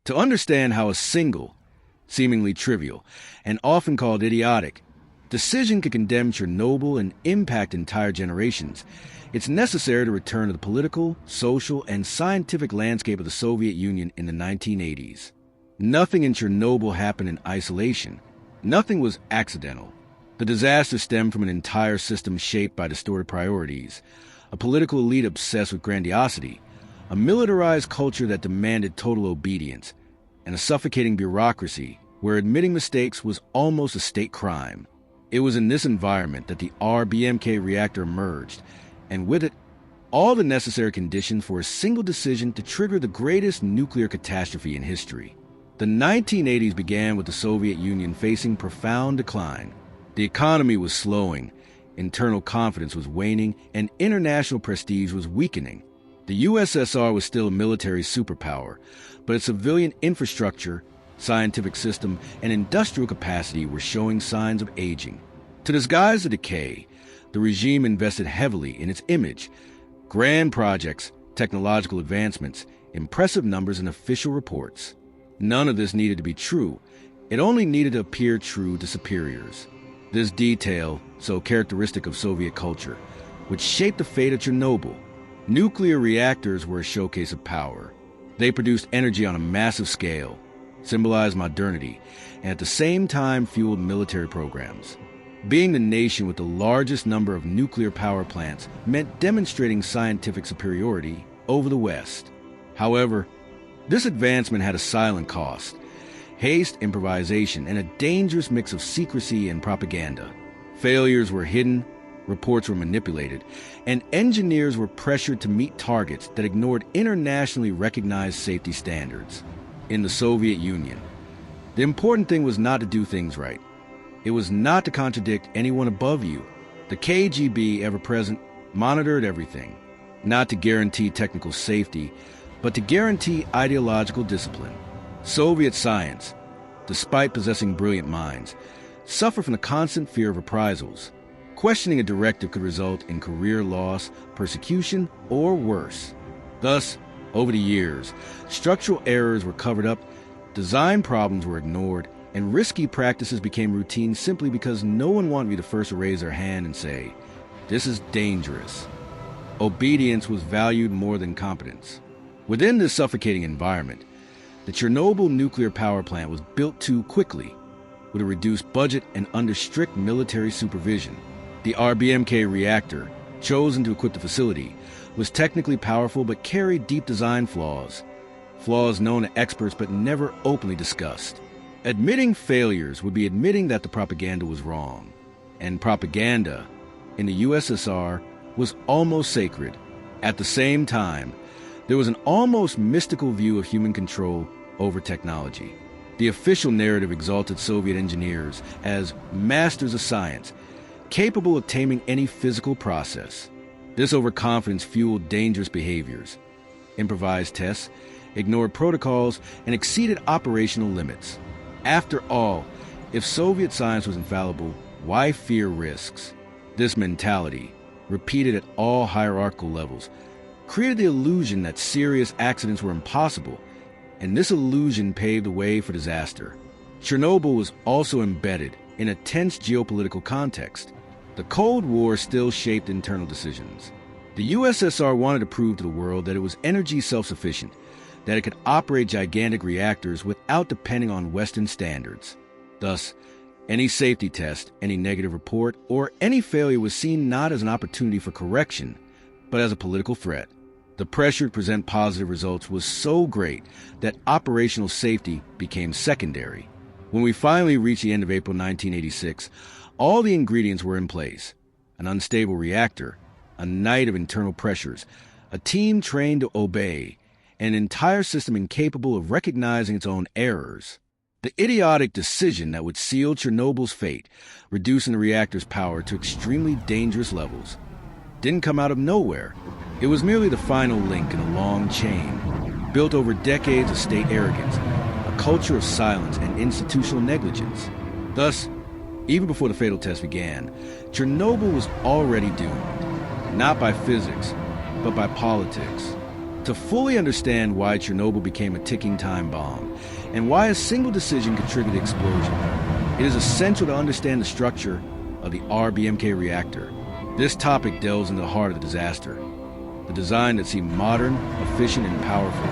To understand how a single, seemingly trivial, and often called idiotic, decision could condemn Chernobyl and impact entire generations, it's necessary to return to the political, social, and scientific landscape of the Soviet Union in the 1980s. Nothing in Chernobyl happened in isolation. Nothing was accidental. The disaster stemmed from an entire system shaped by distorted priorities, a political elite obsessed with grandiosity, a militarized culture that demanded total obedience, and a suffocating bureaucracy where admitting mistakes was almost a state crime. It was in this environment that the RBMK reactor emerged, and with it, all the necessary conditions for a single decision to trigger the greatest nuclear catastrophe in history. The 1980s began with the Soviet Union facing profound decline. The economy was slowing, internal confidence was waning, and international prestige was weakening. The USSR was still a military superpower, but its civilian infrastructure, scientific system, and industrial capacity were showing signs of aging. To disguise the decay, the regime invested heavily in its image, grand projects, technological advancements, impressive numbers, and official reports. None of this needed to be true. It only needed to appear true to superiors. This detail, so characteristic of Soviet culture, would shape the fate of Chernobyl. Nuclear reactors were a showcase of power. They produced energy on a massive scale, symbolized modernity, and at the same time fueled military programs. Being the nation with the largest number of nuclear power plants meant demonstrating scientific superiority over the West. However, this advancement had a silent cost: haste, improvisation, and a dangerous mix of secrecy and propaganda. Failures were hidden, reports were manipulated, and engineers were pressured to meet targets that ignored internationally recognized safety standards. In the Soviet Union, the important thing was not to do things right. It was not to contradict anyone above you. The KGB, ever present, monitored everything, not to guarantee technical safety, but to guarantee ideological discipline. Soviet science, despite possessing brilliant minds, suffered from the constant fear of reprisals. Questioning a directive could result in career loss, persecution, or worse. Thus, over the years, structural errors were covered up, design problems were ignored, and risky practices became routine simply because no one wanted to be the first to raise their hand and say, "This is dangerous." Obedience was valued more than competence. Within this suffocating environment, the Chernobyl nuclear power plant was built too quickly, with a reduced budget and under strict military supervision. The RBMK reactor, chosen to equip the facility, was technically powerful but carried deep design flaws known to experts but never openly discussed. Admitting failures would be admitting that the propaganda was wrong, and propaganda in the USSR was almost sacred. At the same time, there was an almost mystical view of human control over technology. The official narrative exalted Soviet engineers as masters of science, capable of taming any physical process. This overconfidence fueled dangerous behaviors, improvised tests, ignored protocols, and exceeded operational limits. After all, if Soviet science was infallible, why fear risks? This mentality, repeated at all hierarchical levels, created the illusion that serious accidents were impossible, and this illusion paved the way for disaster. Chernobyl was also embedded in a tense geopolitical context. The Cold War still shaped internal decisions. The USSR wanted to prove to the world that it was energy self-sufficient, that it could operate gigantic reactors without depending on Western standards. Thus, any safety test, any negative report, or any failure was seen not as an opportunity for correction, but as a political threat. The pressure to present positive results was so great that operational safety became secondary. When we finally reached the end of April 1986, all the ingredients were in place: an unstable reactor, a night of internal pressures, a team trained to obey, an entire system incapable of recognizing its own errors. The idiotic decision that would seal Chernobyl's fate, reducing the reactor's power to extremely dangerous levels, didn't come out of nowhere. It was merely the final link in a long chain, built over decades of state arrogance, a culture of silence and institutional negligence. Thus, even before the fatal test began, Chernobyl was already doomed, not by physics, but by politics. To fully understand why Chernobyl became a ticking time bomb and why a single decision could trigger the explosion, it is essential to understand the structure of the RBMK reactor. This topic delves into the heart of the disaster, the design that seemed modern, efficient, and powerful,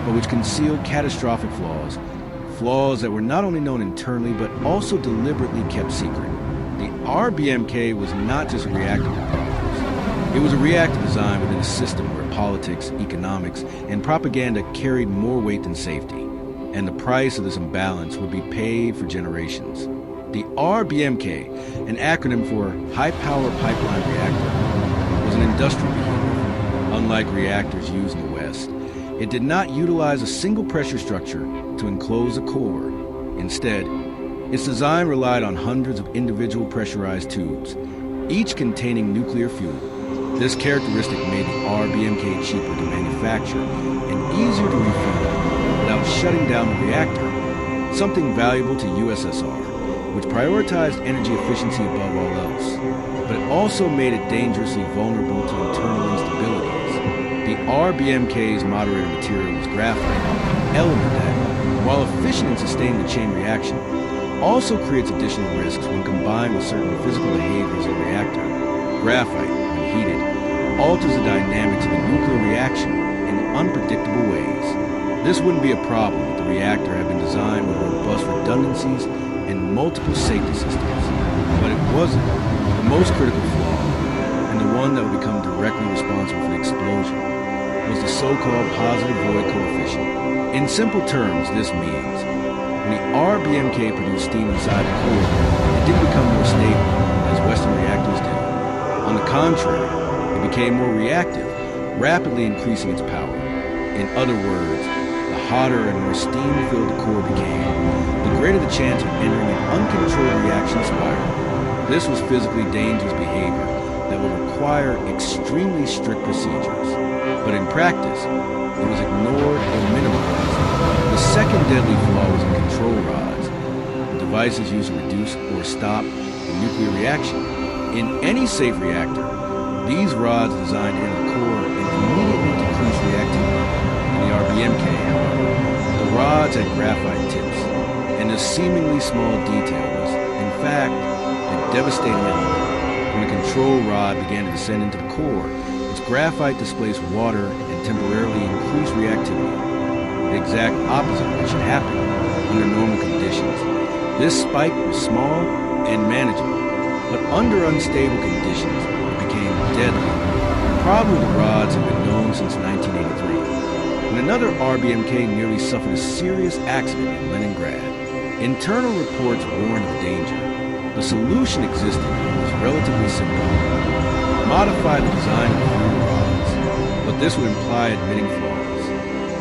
but which concealed catastrophic flaws that were not only known internally but also deliberately kept secret. The RBMK was not just a reactor with problems. It was a reactor designed within a system where politics, economics, and propaganda carried more weight than safety, and the price of this imbalance would be paid for generations. The RBMK, an acronym for High Power Pipeline Reactor, was an industrial behemoth. Unlike reactors used in the West, it did not utilize a single pressure structure to enclose a core. Instead, its design relied on hundreds of individual pressurized tubes, each containing nuclear fuel. This characteristic made the RBMK cheaper to manufacture and easier to refuel without shutting down the reactor, something valuable to USSR, which prioritized energy efficiency above all else. But it also made it dangerously vulnerable to internal instabilities. The RBMK's moderator material was graphite, an element that, while efficient in sustaining the chain reaction, also creates additional risks when combined with certain physical behaviors of the reactor. Graphite, when heated, alters the dynamics of a nuclear reaction in unpredictable ways. This wouldn't be a problem if the reactor had been designed with robust redundancies and multiple safety systems. But it wasn't. The most critical flaw, and the one that would become directly responsible for the explosion, was the so-called positive void coefficient. In simple terms, this means when the RBMK produced steam inside the core, it didn't become more stable, as Western reactors do. On the contrary, it became more reactive, rapidly increasing its power. In other words, the hotter and more steam-filled the core became, the greater the chance of entering an uncontrolled reaction spiral. This was physically dangerous behavior that would require extremely strict procedures. But in practice, it was ignored or minimized. The second deadly flaw was in control rods, the devices used to reduce or stop the nuclear reaction. In any safe reactor, these rods are designed to enter the core and immediately decrease reactivity. In the RBMK, however, the rods had graphite tips, and this seemingly small detail was, in fact, a devastating element. When a control rod began to descend into the core, its graphite displaced water and temporarily increased reactivity. The exact opposite of what should happen under normal conditions. This spike was small and manageable, but under unstable conditions, it became deadly. The problem with the rods had been known since 1983, when another RBMK nearly suffered a serious accident in Leningrad. Internal reports warned of the danger. The solution existed and was relatively simple. Modify the design of the fuel rods, but this would imply admitting flaws.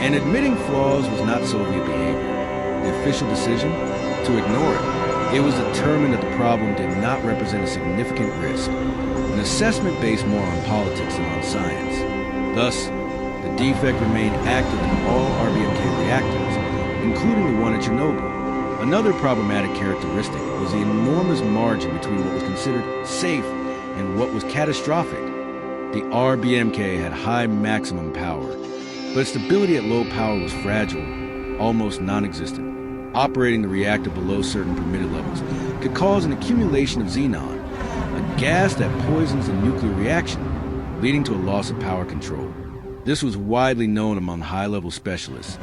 And admitting flaws was not Soviet behavior. The official decision? To ignore it. It was determined that the problem did not represent a significant risk, an assessment based more on politics than on science. Thus, the defect remained active in all RBMK reactors, including the one at Chernobyl. Another problematic characteristic was the enormous margin between what was considered safe and what was catastrophic. The RBMK had high maximum power, but its stability at low power was fragile, almost non-existent. Operating the reactor below certain permitted levels could cause an accumulation of xenon, a gas that poisons the nuclear reaction, leading to a loss of power control. This was widely known among high-level specialists,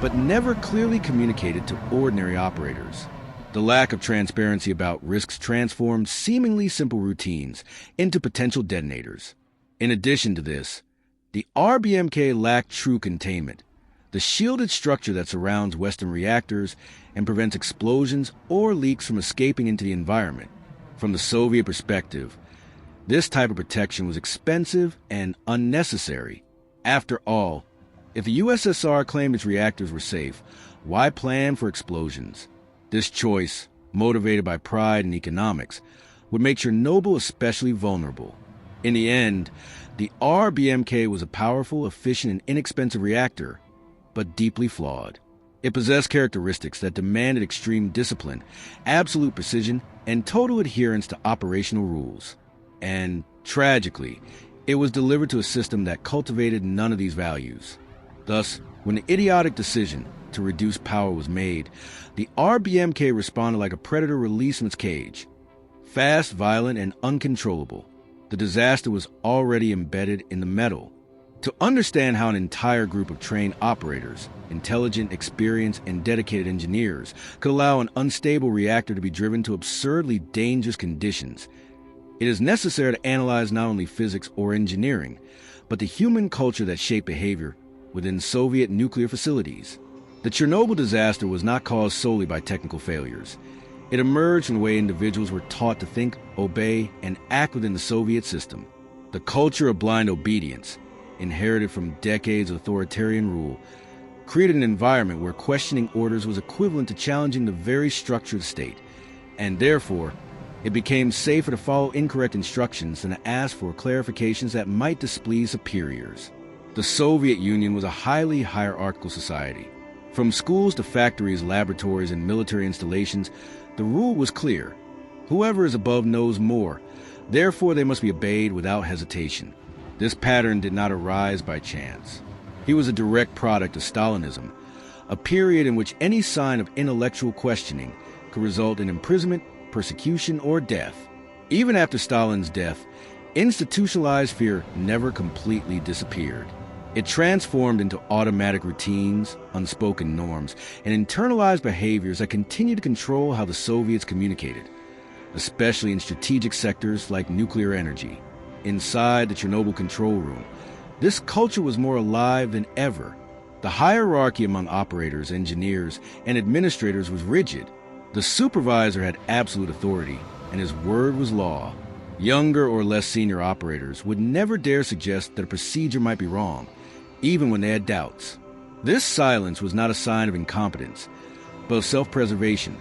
but never clearly communicated to ordinary operators. The lack of transparency about risks transformed seemingly simple routines into potential detonators. In addition to this, the RBMK lacked true containment, the shielded structure that surrounds Western reactors and prevents explosions or leaks from escaping into the environment. From the Soviet perspective, this type of protection was expensive and unnecessary. After all, if the USSR claimed its reactors were safe, why plan for explosions? This choice, motivated by pride and economics, would make Chernobyl especially vulnerable. In the end, the RBMK was a powerful, efficient, and inexpensive reactor, but deeply flawed. It possessed characteristics that demanded extreme discipline, absolute precision, and total adherence to operational rules. And, tragically, It was delivered to a system that cultivated none of these values. Thus, when the idiotic decision to reduce power was made, the RBMK responded like a predator released from its cage. Fast, violent, and uncontrollable, the disaster was already embedded in the metal. To understand how an entire group of trained operators, intelligent, experienced, and dedicated engineers could allow an unstable reactor to be driven to absurdly dangerous conditions, it is necessary to analyze not only physics or engineering, but the human culture that shaped behavior within Soviet nuclear facilities. The Chernobyl disaster was not caused solely by technical failures. It emerged from the way individuals were taught to think, obey, and act within the Soviet system. The culture of blind obedience, inherited from decades of authoritarian rule, created an environment where questioning orders was equivalent to challenging the very structure of the state, and therefore, it became safer to follow incorrect instructions than to ask for clarifications that might displease superiors. The Soviet Union was a highly hierarchical society. From schools to factories, laboratories, and military installations, the rule was clear. Whoever is above knows more, therefore they must be obeyed without hesitation. This pattern did not arise by chance. He was a direct product of Stalinism, a period in which any sign of intellectual questioning could result in imprisonment, persecution, or death. Even after Stalin's death, institutionalized fear never completely disappeared. It transformed into automatic routines, unspoken norms, and internalized behaviors that continued to control how the Soviets communicated, especially in strategic sectors like nuclear energy. Inside the Chernobyl control room, this culture was more alive than ever. The hierarchy among operators, engineers, and administrators was rigid. The supervisor had absolute authority, and his word was law. Younger or less senior operators would never dare suggest that a procedure might be wrong, even when they had doubts. This silence was not a sign of incompetence, but of self-preservation.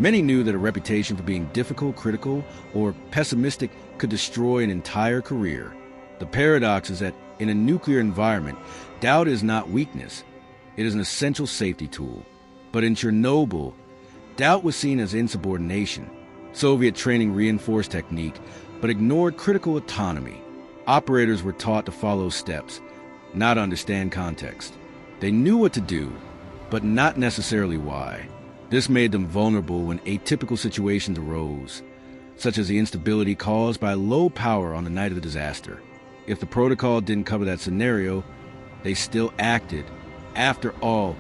Many knew that a reputation for being difficult, critical, or pessimistic could destroy an entire career. The paradox is that in a nuclear environment, doubt is not weakness. It is an essential safety tool. But in Chernobyl, doubt was seen as insubordination. Soviet training reinforced technique, but ignored critical autonomy. Operators were taught to follow steps, not understand context. They knew what to do, but not necessarily why. This made them vulnerable when atypical situations arose, such as the instability caused by low power on the night of the disaster. If the protocol didn't cover that scenario, they still acted. After all,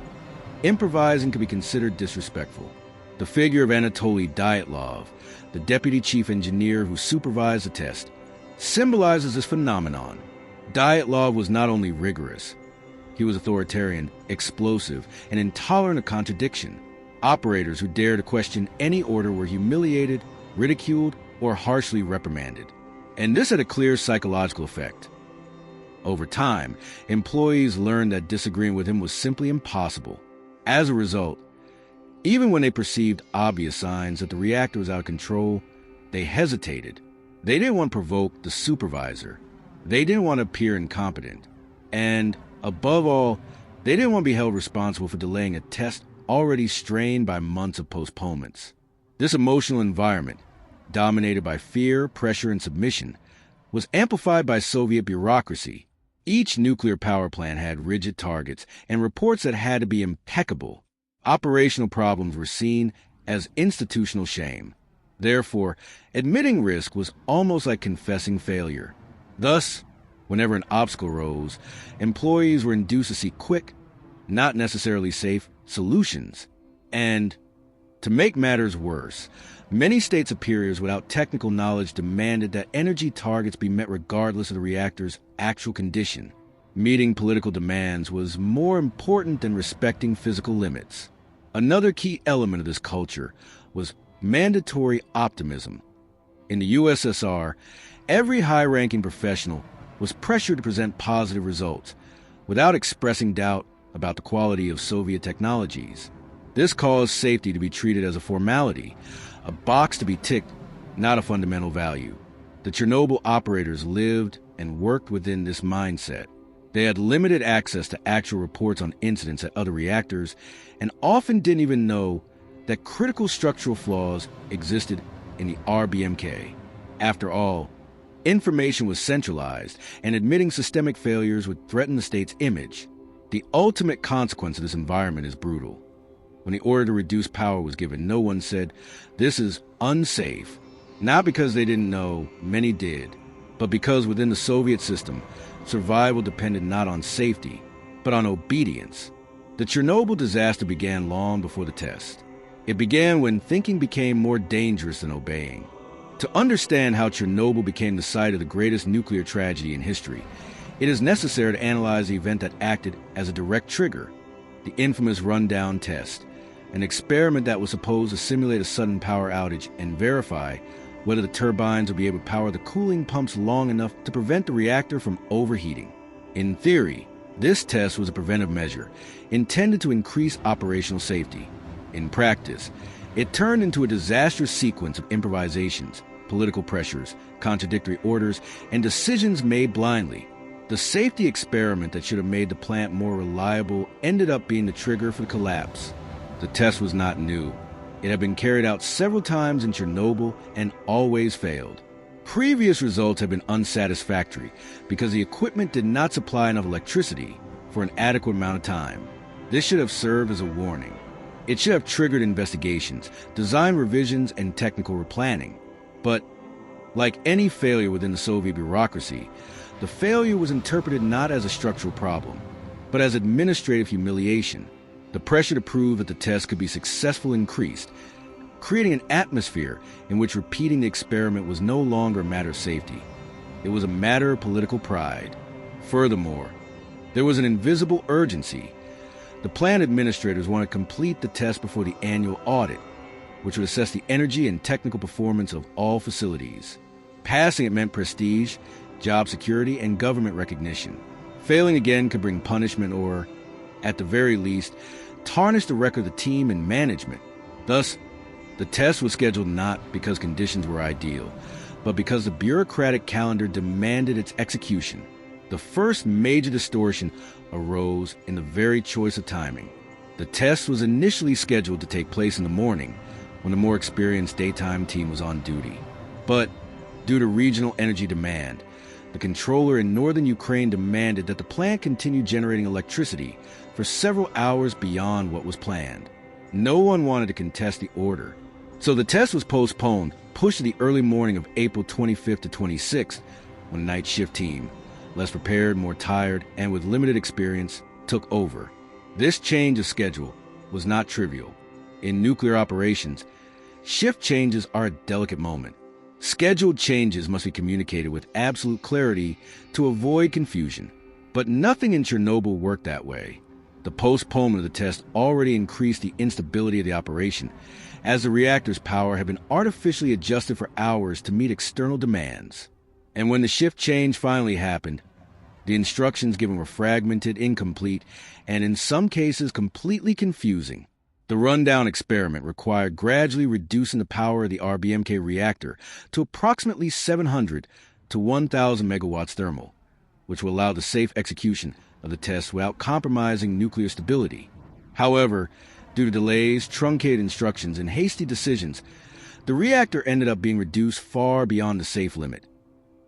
improvising could be considered disrespectful. The figure of Anatoly Dyatlov, the deputy chief engineer who supervised the test, symbolizes this phenomenon. Dyatlov was not only rigorous, he was authoritarian, explosive, and intolerant of contradiction. Operators who dared to question any order were humiliated, ridiculed, or harshly reprimanded. And this had a clear psychological effect. Over time, employees learned that disagreeing with him was simply impossible. As a result, even when they perceived obvious signs that the reactor was out of control, they hesitated. They didn't want to provoke the supervisor. They didn't want to appear incompetent. And, above all, they didn't want to be held responsible for delaying a test already strained by months of postponements. This emotional environment, dominated by fear, pressure, and submission, was amplified by Soviet bureaucracy. Each nuclear power plant had rigid targets and reports that had to be impeccable. Operational problems were seen as institutional shame. Therefore, admitting risk was almost like confessing failure. Thus, whenever an obstacle rose, employees were induced to seek quick, not necessarily safe, solutions. And, to make matters worse, many state superiors without technical knowledge demanded that energy targets be met regardless of the reactor's actual condition. Meeting political demands was more important than respecting physical limits. Another key element of this culture was mandatory optimism. In the USSR, every high-ranking professional was pressured to present positive results without expressing doubt about the quality of Soviet technologies. This caused safety to be treated as a formality, a box to be ticked, not a fundamental value. The Chernobyl operators lived and worked within this mindset. They had limited access to actual reports on incidents at other reactors and often didn't even know that critical structural flaws existed in the RBMK. After all, Information was centralized, and admitting systemic failures would threaten the state's image. The ultimate consequence of this environment is brutal. When the order to reduce power was given, no one said, "This is unsafe." Not because they didn't know, many did, but because within the Soviet system, survival depended not on safety, but on obedience. The Chernobyl disaster began long before the test. It began when thinking became more dangerous than obeying. To understand how Chernobyl became the site of the greatest nuclear tragedy in history, it is necessary to analyze the event that acted as a direct trigger, the infamous rundown test, an experiment that was supposed to simulate a sudden power outage and verify whether the turbines would be able to power the cooling pumps long enough to prevent the reactor from overheating. In theory, this test was a preventive measure intended to increase operational safety. In practice, it turned into a disastrous sequence of improvisations, political pressures, contradictory orders, and decisions made blindly. The safety experiment that should have made the plant more reliable ended up being the trigger for the collapse. The test was not new. It had been carried out several times in Chernobyl and always failed. Previous results had been unsatisfactory because the equipment did not supply enough electricity for an adequate amount of time. This should have served as a warning. It should have triggered investigations, design revisions, and technical replanning. But, like any failure within the Soviet bureaucracy, the failure was interpreted not as a structural problem, but as administrative humiliation. The pressure to prove that the test could be successful increased, creating an atmosphere in which repeating the experiment was no longer a matter of safety. It was a matter of political pride. Furthermore, there was an invisible urgency. The plant administrators wanted to complete the test before the annual audit, which would assess the energy and technical performance of all facilities. Passing it meant prestige, job security, and government recognition. Failing again could bring punishment or, at the very least, tarnish the record of the team and management. Thus, the test was scheduled not because conditions were ideal, but because the bureaucratic calendar demanded its execution. The first major distortion arose in the very choice of timing. The test was initially scheduled to take place in the morning, when the more experienced daytime team was on duty. But, due to regional energy demand, the controller in northern Ukraine demanded that the plant continue generating electricity for several hours beyond what was planned. No one wanted to contest the order. So the test was postponed, pushed to the early morning of April 25th to 26th, when the night shift team, less prepared, more tired, and with limited experience, took over. This change of schedule was not trivial. In nuclear operations, shift changes are a delicate moment. Scheduled changes must be communicated with absolute clarity to avoid confusion. But nothing in Chernobyl worked that way. The postponement of the test already increased the instability of the operation, as the reactor's power had been artificially adjusted for hours to meet external demands. And when the shift change finally happened, the instructions given were fragmented, incomplete, and in some cases completely confusing. The rundown experiment required gradually reducing the power of the RBMK reactor to approximately 700 to 1,000 megawatts thermal, which will allow the safe execution of the test without compromising nuclear stability. However, due to delays, truncated instructions, and hasty decisions, the reactor ended up being reduced far beyond the safe limit,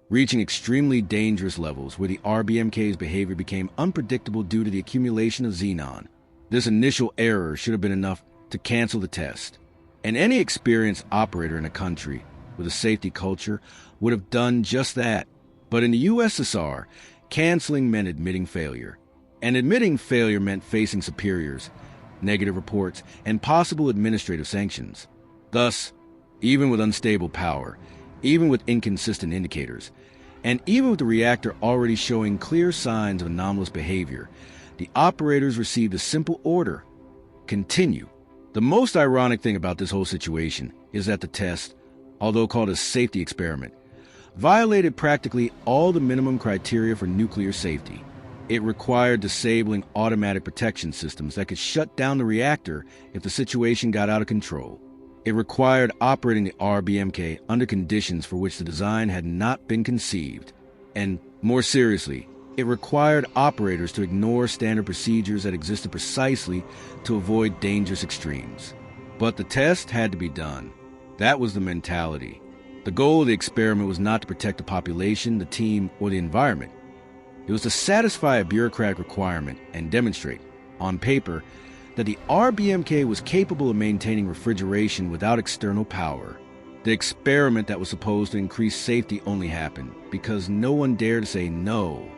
reaching extremely dangerous levels where the RBMK's behavior became unpredictable due to the accumulation of xenon. This initial error should have been enough to cancel the test, and any experienced operator in a country with a safety culture would have done just that. But in the USSR, canceling meant admitting failure, and admitting failure meant facing superiors, negative reports, and possible administrative sanctions. Thus, even with unstable power, even with inconsistent indicators, and even with the reactor already showing clear signs of anomalous behavior, the operators received a simple order: continue. The most ironic thing about this whole situation is that the test, although called a safety experiment, violated practically all the minimum criteria for nuclear safety. It required disabling automatic protection systems that could shut down the reactor if the situation got out of control. It required operating the RBMK under conditions for which the design had not been conceived. And, more seriously, it required operators to ignore standard procedures that existed precisely to avoid dangerous extremes. But the test had to be done. That was the mentality. The goal of the experiment was not to protect the population, the team, or the environment. It was to satisfy a bureaucratic requirement and demonstrate, on paper, that the RBMK was capable of maintaining refrigeration without external power. The experiment that was supposed to increase safety only happened because no one dared to say no.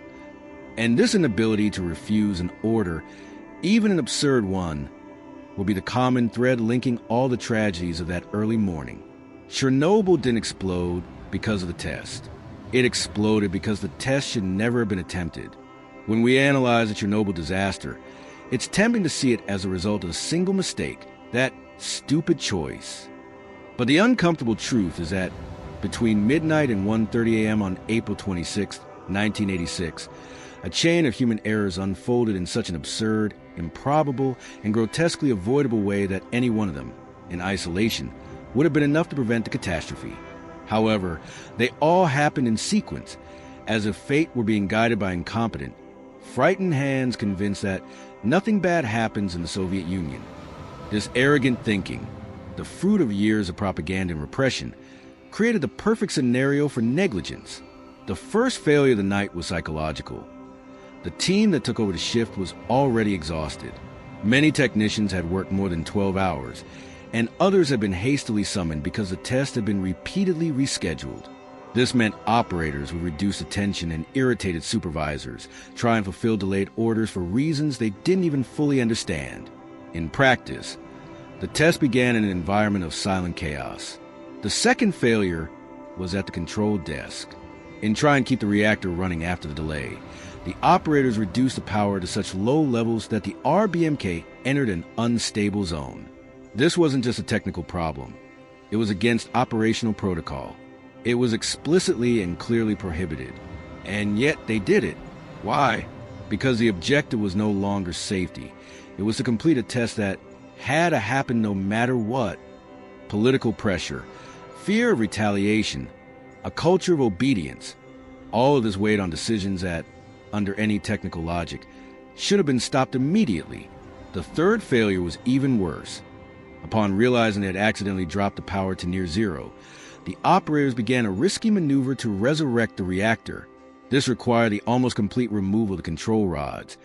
And this inability to refuse an order, even an absurd one, will be the common thread linking all the tragedies of that early morning. Chernobyl didn't explode because of the test. It exploded because the test should never have been attempted. When we analyze the Chernobyl disaster, it's tempting to see it as a result of a single mistake, that stupid choice. But the uncomfortable truth is that between midnight and 1:30 a.m. on April 26, 1986, a chain of human errors unfolded in such an absurd, improbable, and grotesquely avoidable way that any one of them, in isolation, would have been enough to prevent the catastrophe. However, they all happened in sequence, as if fate were being guided by incompetent, frightened hands convinced that nothing bad happens in the Soviet Union. This arrogant thinking, the fruit of years of propaganda and repression, created the perfect scenario for negligence. The first failure of the night was psychological. The team that took over the shift was already exhausted. Many technicians had worked more than 12 hours, and others had been hastily summoned because the test had been repeatedly rescheduled. This meant operators with reduced attention and irritated supervisors try and fulfill delayed orders for reasons they didn't even fully understand. In practice, the test began in an environment of silent chaos. The second failure was at the control desk. In trying to keep the reactor running after the delay, the operators reduced the power to such low levels that the RBMK entered an unstable zone. This wasn't just a technical problem. It was against operational protocol. It was explicitly and clearly prohibited. And yet they did it. Why? Because the objective was no longer safety. It was to complete a test that had to happen no matter what. Political pressure, fear of retaliation, a culture of obedience. All of this weighed on decisions that, under any technical logic, should have been stopped immediately. The third failure was even worse. Upon realizing they had accidentally dropped the power to near zero, the operators began a risky maneuver to resurrect the reactor. This required the almost complete removal of the control rods,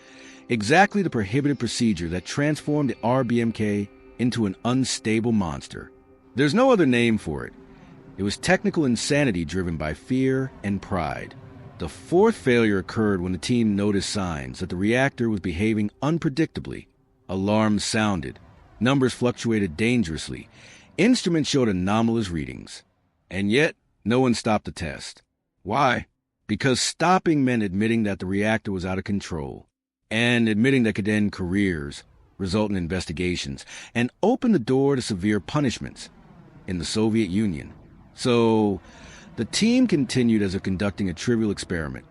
exactly the prohibited procedure that transformed the RBMK into an unstable monster. There's no other name for it. It was technical insanity driven by fear and pride. The fourth failure occurred when the team noticed signs that the reactor was behaving unpredictably. Alarms sounded. Numbers fluctuated dangerously. Instruments showed anomalous readings. And yet, no one stopped the test. Why? Because stopping meant admitting that the reactor was out of control. And admitting that could end careers, result in investigations, and open the door to severe punishments in the Soviet Union. So, the team continued as if conducting a trivial experiment,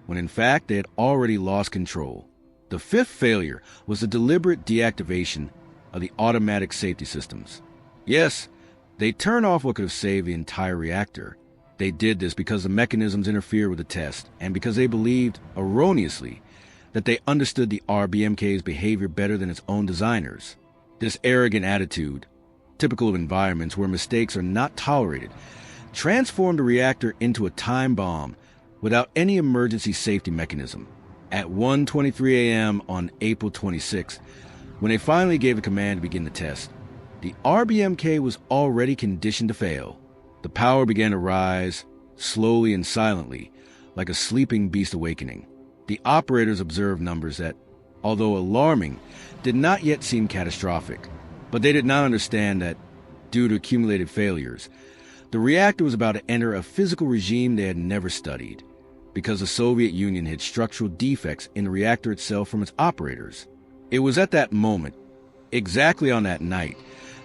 when in fact they had already lost control. The fifth failure was the deliberate deactivation of the automatic safety systems. Yes, they turned off what could have saved the entire reactor. They did this because the mechanisms interfered with the test, and because they believed, erroneously, that they understood the RBMK's behavior better than its own designers. This arrogant attitude, typical of environments where mistakes are not tolerated, transformed the reactor into a time bomb without any emergency safety mechanism. At 1:23 a.m. on April 26th, when they finally gave the command to begin the test, the RBMK was already conditioned to fail. The power began to rise, slowly and silently, like a sleeping beast awakening. The operators observed numbers that, although alarming, did not yet seem catastrophic. But they did not understand that, due to accumulated failures, the reactor was about to enter a physical regime they had never studied, because the Soviet Union hid structural defects in the reactor itself from its operators. It was at that moment, exactly on that night,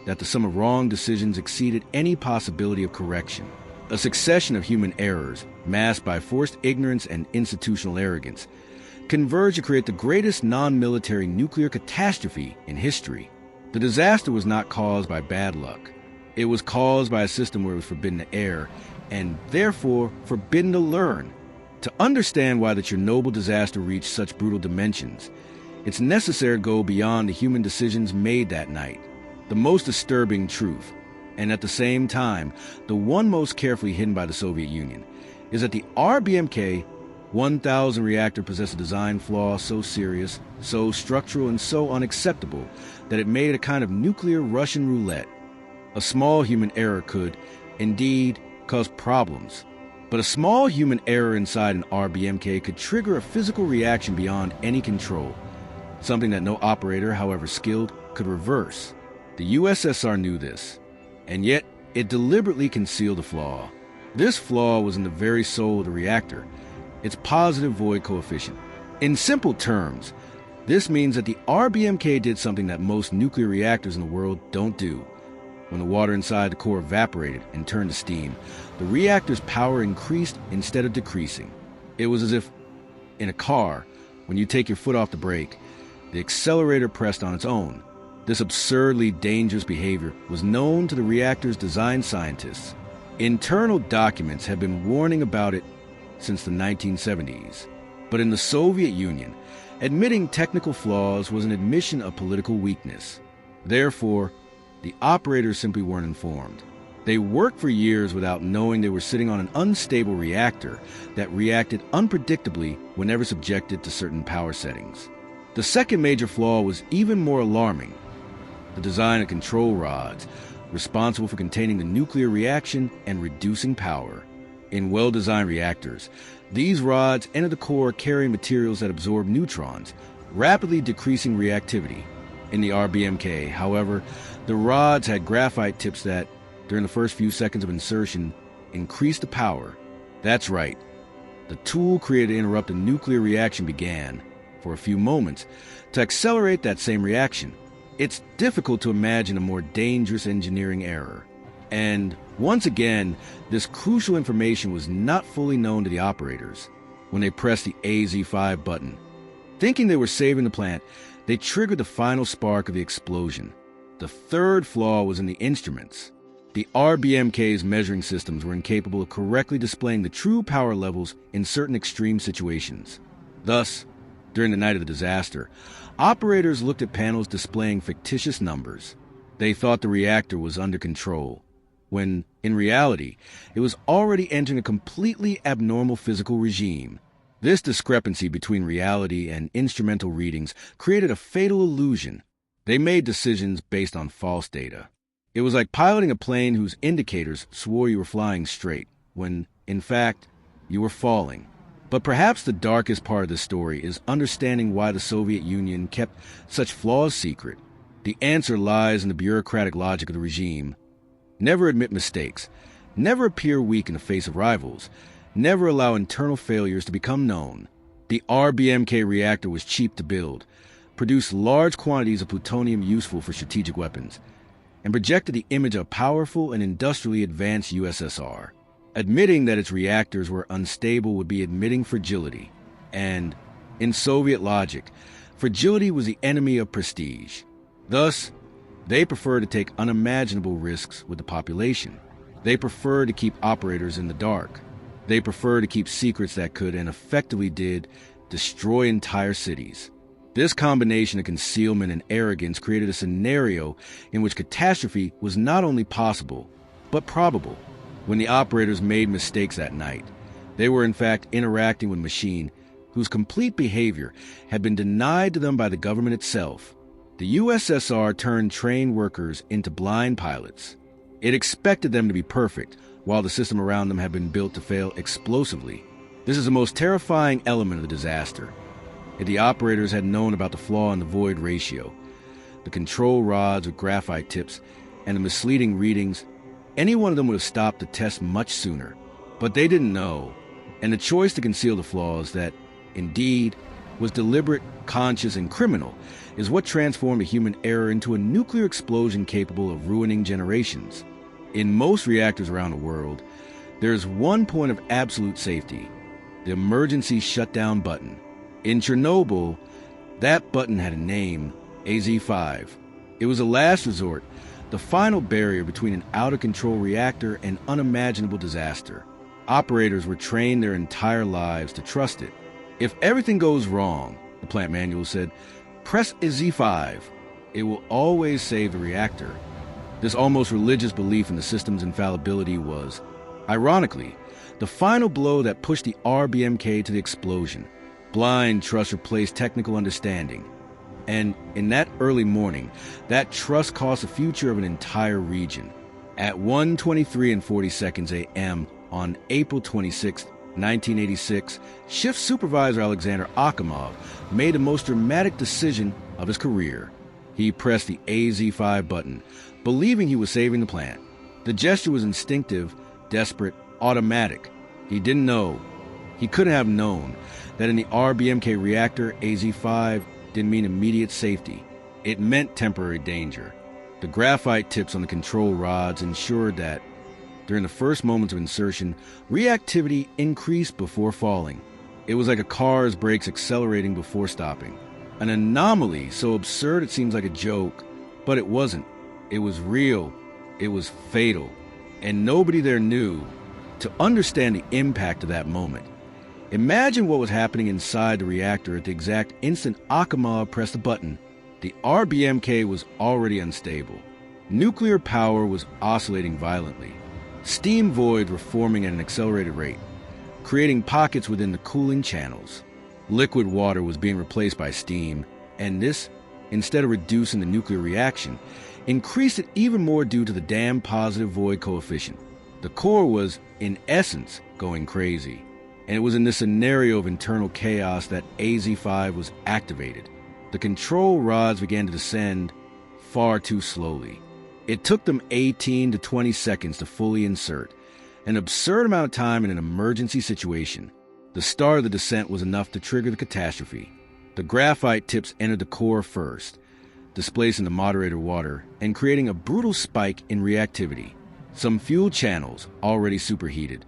that the sum of wrong decisions exceeded any possibility of correction. A succession of human errors, masked by forced ignorance and institutional arrogance, converged to create the greatest non-military nuclear catastrophe in history. The disaster was not caused by bad luck. It was caused by a system where it was forbidden to err, and therefore forbidden to learn. To understand why the Chernobyl disaster reached such brutal dimensions, it's necessary to go beyond the human decisions made that night. The most disturbing truth, And at the same time, the one most carefully hidden by the Soviet Union is that the RBMK 1000 reactor possessed a design flaw so serious, so structural, and so unacceptable that it made a kind of nuclear Russian roulette. A small human error could, indeed, cause problems. But a small human error inside an RBMK could trigger a physical reaction beyond any control, something that no operator, however skilled, could reverse. The USSR knew this, and yet it deliberately concealed a flaw. This flaw was in the very soul of the reactor, its positive void coefficient. In simple terms, this means that the RBMK did something that most nuclear reactors in the world don't do. When the water inside the core evaporated and turned to steam, the reactor's power increased instead of decreasing. It was as if, in a car, when you take your foot off the brake, the accelerator pressed on its own. This absurdly dangerous behavior was known to the reactor's design scientists. Internal documents have been warning about it since the 1970s. But in the Soviet Union, admitting technical flaws was an admission of political weakness. Therefore, the operators simply weren't informed. They worked for years without knowing they were sitting on an unstable reactor that reacted unpredictably whenever subjected to certain power settings. The second major flaw was even more alarming: the design of control rods, responsible for containing the nuclear reaction and reducing power. In well-designed reactors, these rods enter the core carrying materials that absorb neutrons, rapidly decreasing reactivity. In the RBMK, however, the rods had graphite tips that, during the first few seconds of insertion, increased the power. That's right. The tool created to interrupt a nuclear reaction began, for a few moments, to accelerate that same reaction. It's difficult to imagine a more dangerous engineering error. And, once again, this crucial information was not fully known to the operators. When they pressed the AZ5 button, thinking they were saving the plant, they triggered the final spark of the explosion. The third flaw was in the instruments. The RBMK's measuring systems were incapable of correctly displaying the true power levels in certain extreme situations. Thus, during the night of the disaster, operators looked at panels displaying fictitious numbers. They thought the reactor was under control, when, in reality, it was already entering a completely abnormal physical regime. This discrepancy between reality and instrumental readings created a fatal illusion. They made decisions based on false data. It was like piloting a plane whose indicators swore you were flying straight, when, in fact, you were falling. But perhaps the darkest part of this story is understanding why the Soviet Union kept such flaws secret. The answer lies in the bureaucratic logic of the regime. Never admit mistakes. Never appear weak in the face of rivals. Never allow internal failures to become known. The RBMK reactor was cheap to build, produced large quantities of plutonium useful for strategic weapons, and projected the image of a powerful and industrially advanced USSR. Admitting that its reactors were unstable would be admitting fragility. And, in Soviet logic, fragility was the enemy of prestige. Thus, they preferred to take unimaginable risks with the population. They preferred to keep operators in the dark. They preferred to keep secrets that could, and effectively did, destroy entire cities. This combination of concealment and arrogance created a scenario in which catastrophe was not only possible, but probable. When the operators made mistakes that night, they were in fact interacting with a machine whose complete behavior had been denied to them by the government itself. The USSR turned trained workers into blind pilots. It expected them to be perfect, while the system around them had been built to fail explosively. This is the most terrifying element of the disaster. If the operators had known about the flaw in the void ratio, the control rods with graphite tips, and the misleading readings, any one of them would have stopped the test much sooner. But they didn't know, and the choice to conceal the flaws that, indeed, was deliberate, conscious, and criminal is what transformed a human error into a nuclear explosion capable of ruining generations. In most reactors around the world, there is one point of absolute safety: the emergency shutdown button. In Chernobyl, that button had a name: AZ5. It was a last resort, the final barrier between an out-of-control reactor and unimaginable disaster. Operators were trained their entire lives to trust it. If everything goes wrong, the plant manual said, press AZ5. It will always save the reactor. This almost religious belief in the system's infallibility was, ironically, the final blow that pushed the RBMK to the explosion. Blind trust replaced technical understanding. And in that early morning, that trust cost the future of an entire region. At 1:23:40 a.m. on April 26, 1986, Shift Supervisor Alexander Akimov made the most dramatic decision of his career. He pressed the AZ-5 button, believing he was saving the plant. The gesture was instinctive, desperate, automatic. He didn't know. He couldn't have known that in the RBMK reactor, AZ-5 didn't mean immediate safety. It meant temporary danger. The graphite tips on the control rods ensured that, during the first moments of insertion, reactivity increased before falling. It was like a car's brakes accelerating before stopping. An anomaly so absurd it seems like a joke, but it wasn't. It was real. It was fatal. And nobody there knew to understand the impact of that moment. Imagine what was happening inside the reactor at the exact instant Akimov pressed the button. The RBMK was already unstable. Nuclear power was oscillating violently. Steam voids were forming at an accelerated rate, creating pockets within the cooling channels. Liquid water was being replaced by steam, and this, instead of reducing the nuclear reaction, increased it even more due to the damn positive void coefficient. The core was, in essence, going crazy. And it was in this scenario of internal chaos that AZ-5 was activated. The control rods began to descend far too slowly. It took them 18 to 20 seconds to fully insert, an absurd amount of time in an emergency situation. The start of the descent was enough to trigger the catastrophe. The graphite tips entered the core first, displacing the moderator water and creating a brutal spike in reactivity. Some fuel channels, already superheated,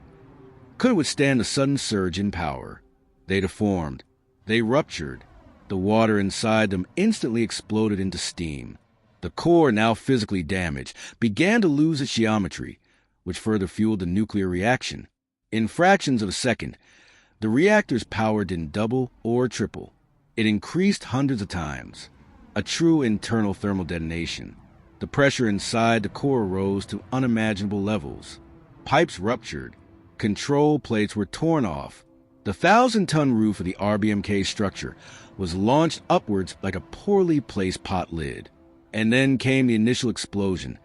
couldn't withstand the sudden surge in power. They deformed. They ruptured. The water inside them instantly exploded into steam. The core, now physically damaged, began to lose its geometry, which further fueled the nuclear reaction. In fractions of a second, the reactor's power didn't double or triple. It increased hundreds of times. A true internal thermal detonation. The pressure inside the core rose to unimaginable levels. Pipes ruptured. Control plates were torn off. The 1,000-ton roof of the RBMK structure was launched upwards like a poorly placed pot lid. And then came the initial explosion,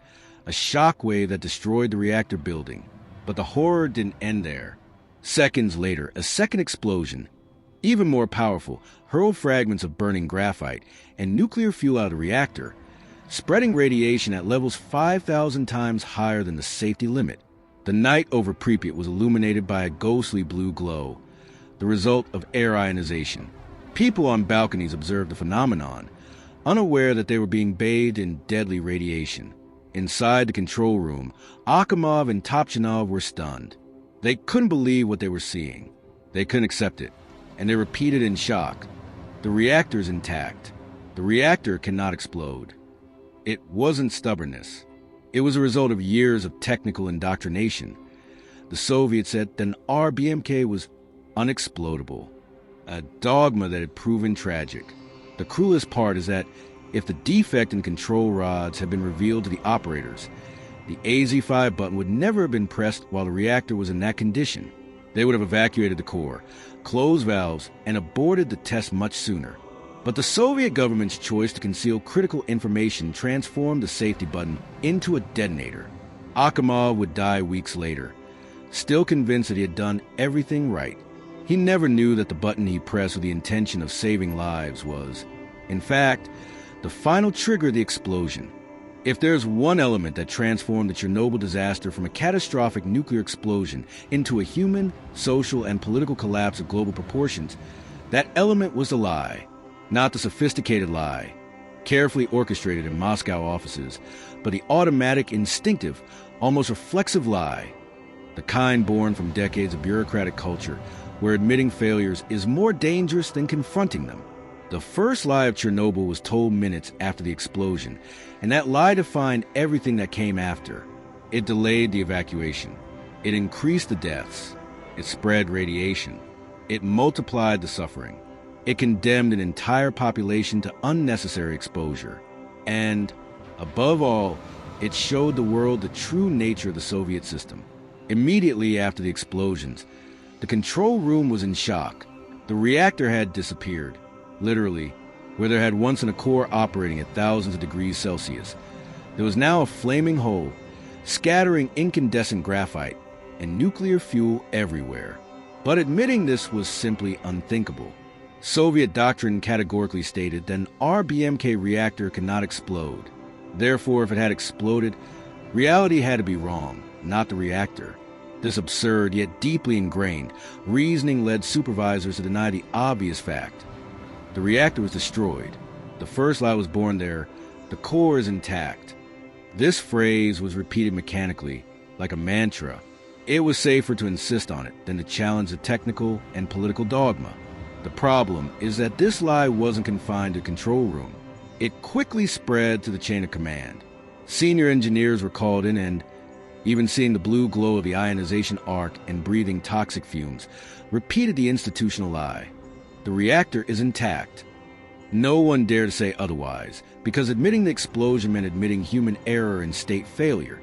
a shockwave that destroyed the reactor building. But the horror didn't end there. Seconds later, a second explosion, even more powerful, hurled fragments of burning graphite and nuclear fuel out of the reactor, spreading radiation at levels 5,000 times higher than the safety limit. The night over Pripyat was illuminated by a ghostly blue glow, the result of air ionization. People on balconies observed the phenomenon, unaware that they were being bathed in deadly radiation. Inside the control room, Akimov and Topchinov were stunned. They couldn't believe what they were seeing. They couldn't accept it, and they repeated in shock. The reactor's intact. The reactor cannot explode. It wasn't stubbornness. It was a result of years of technical indoctrination. The Soviets said that an RBMK was unexplodable, a dogma that had proven tragic. The cruelest part is that if the defect in control rods had been revealed to the operators, the AZ-5 button would never have been pressed while the reactor was in that condition. They would have evacuated the core, closed valves, and aborted the test much sooner. But the Soviet government's choice to conceal critical information transformed the safety button into a detonator. Akimov would die weeks later, still convinced that he had done everything right. He never knew that the button he pressed with the intention of saving lives was, in fact, the final trigger of the explosion. If there's one element that transformed the Chernobyl disaster from a catastrophic nuclear explosion into a human, social, and political collapse of global proportions, that element was the lie. Not the sophisticated lie, carefully orchestrated in Moscow offices, but the automatic, instinctive, almost reflexive lie. The kind born from decades of bureaucratic culture, where admitting failures is more dangerous than confronting them. The first lie of Chernobyl was told minutes after the explosion, and that lie defined everything that came after. It delayed the evacuation. It increased the deaths. It spread radiation. It multiplied the suffering. It condemned an entire population to unnecessary exposure. And, above all, It showed the world the true nature of the Soviet system. Immediately after the explosions, the control room was in shock. The reactor had disappeared, literally, where there had once been a core operating at thousands of degrees Celsius. There was now a flaming hole, scattering incandescent graphite and nuclear fuel everywhere. But admitting this was simply unthinkable. Soviet doctrine categorically stated that an RBMK reactor cannot explode. Therefore, if it had exploded, reality had to be wrong, not the reactor. This absurd yet deeply ingrained reasoning led supervisors to deny the obvious fact. The reactor was destroyed. The first lie was born there. The core is intact. This phrase was repeated mechanically, like a mantra. It was safer to insist on it than to challenge the technical and political dogma. The problem is that this lie wasn't confined to the control room. It quickly spread to the chain of command. Senior engineers were called in and, even seeing the blue glow of the ionization arc and breathing toxic fumes, repeated the institutional lie. The reactor is intact. No one dared to say otherwise, because admitting the explosion meant admitting human error and state failure,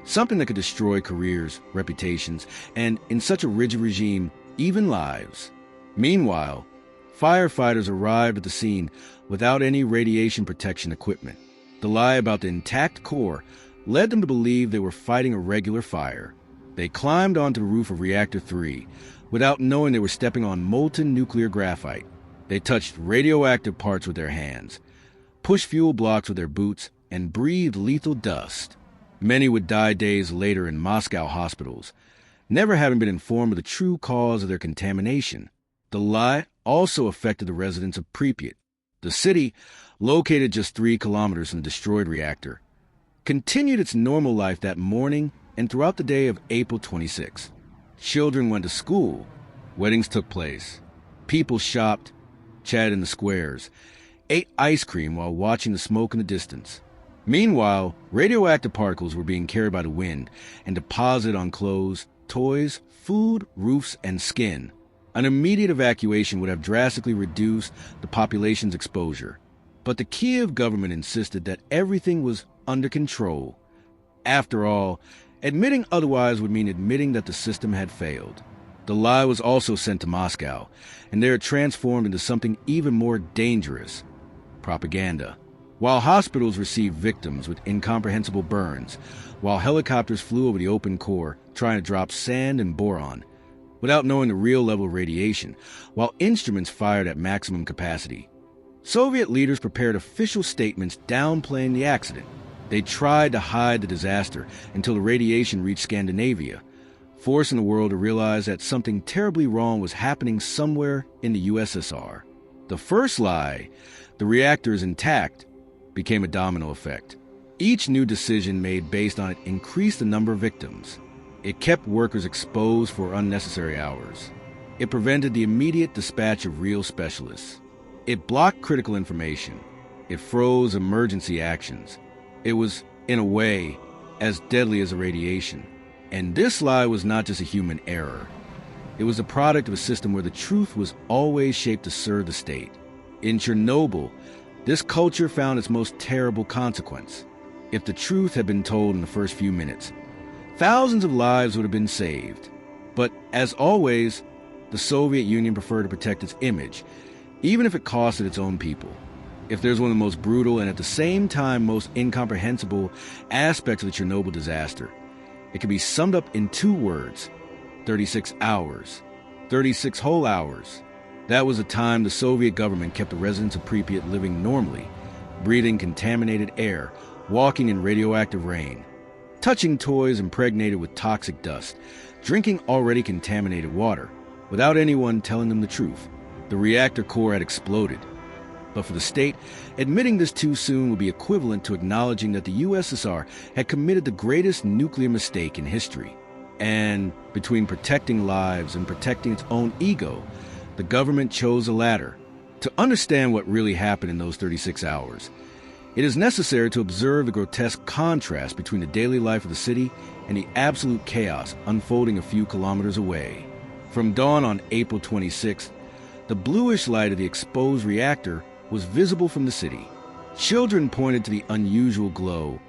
something that could destroy careers, reputations, and, in such a rigid regime, even lives. Meanwhile, firefighters arrived at the scene without any radiation protection equipment. The lie about the intact core led them to believe they were fighting a regular fire. They climbed onto the roof of Reactor 3 without knowing they were stepping on molten nuclear graphite. They touched radioactive parts with their hands, pushed fuel blocks with their boots, and breathed lethal dust. Many would die days later in Moscow hospitals, never having been informed of the true cause of their contamination. The lie also affected the residents of Pripyat. The city, located just 3 kilometers from the destroyed reactor, continued its normal life that morning and throughout the day of April 26. Children went to school, weddings took place, people shopped, chatted in the squares, ate ice cream while watching the smoke in the distance. Meanwhile, radioactive particles were being carried by the wind and deposited on clothes, toys, food, roofs, and skin. An immediate evacuation would have drastically reduced the population's exposure. But the Kiev government insisted that everything was under control. After all, admitting otherwise would mean admitting that the system had failed. The lie was also sent to Moscow, and there it transformed into something even more dangerous: propaganda. While hospitals received victims with incomprehensible burns, while helicopters flew over the open core trying to drop sand and boron, without knowing the real level of radiation, while instruments fired at maximum capacity, Soviet leaders prepared official statements downplaying the accident. They tried to hide the disaster until the radiation reached Scandinavia, forcing the world to realize that something terribly wrong was happening somewhere in the USSR. The first lie, the reactor is intact, became a domino effect. Each new decision made based on it increased the number of victims. It kept workers exposed for unnecessary hours. It prevented the immediate dispatch of real specialists. It blocked critical information. It froze emergency actions. It was, in a way, as deadly as a radiation. And this lie was not just a human error. It was the product of a system where the truth was always shaped to serve the state. In Chernobyl, this culture found its most terrible consequence. If the truth had been told in the first few minutes, thousands of lives would have been saved. But, as always, the Soviet Union preferred to protect its image, even if it costed its own people. If there's one of the most brutal and at the same time most incomprehensible aspects of the Chernobyl disaster, it can be summed up in 2 words: 36 hours. 36 whole hours. That was the time the Soviet government kept the residents of Pripyat living normally, breathing contaminated air, walking in radioactive rain, touching toys impregnated with toxic dust, drinking already contaminated water, without anyone telling them the truth. The reactor core had exploded. But for the state, admitting this too soon would be equivalent to acknowledging that the USSR had committed the greatest nuclear mistake in history. And between protecting lives and protecting its own ego, the government chose the latter. To understand what really happened in those 36 hours, it is necessary to observe the grotesque contrast between the daily life of the city and the absolute chaos unfolding a few kilometers away. From dawn on April 26th, the bluish light of the exposed reactor was visible from the city. Children pointed to the unusual glow.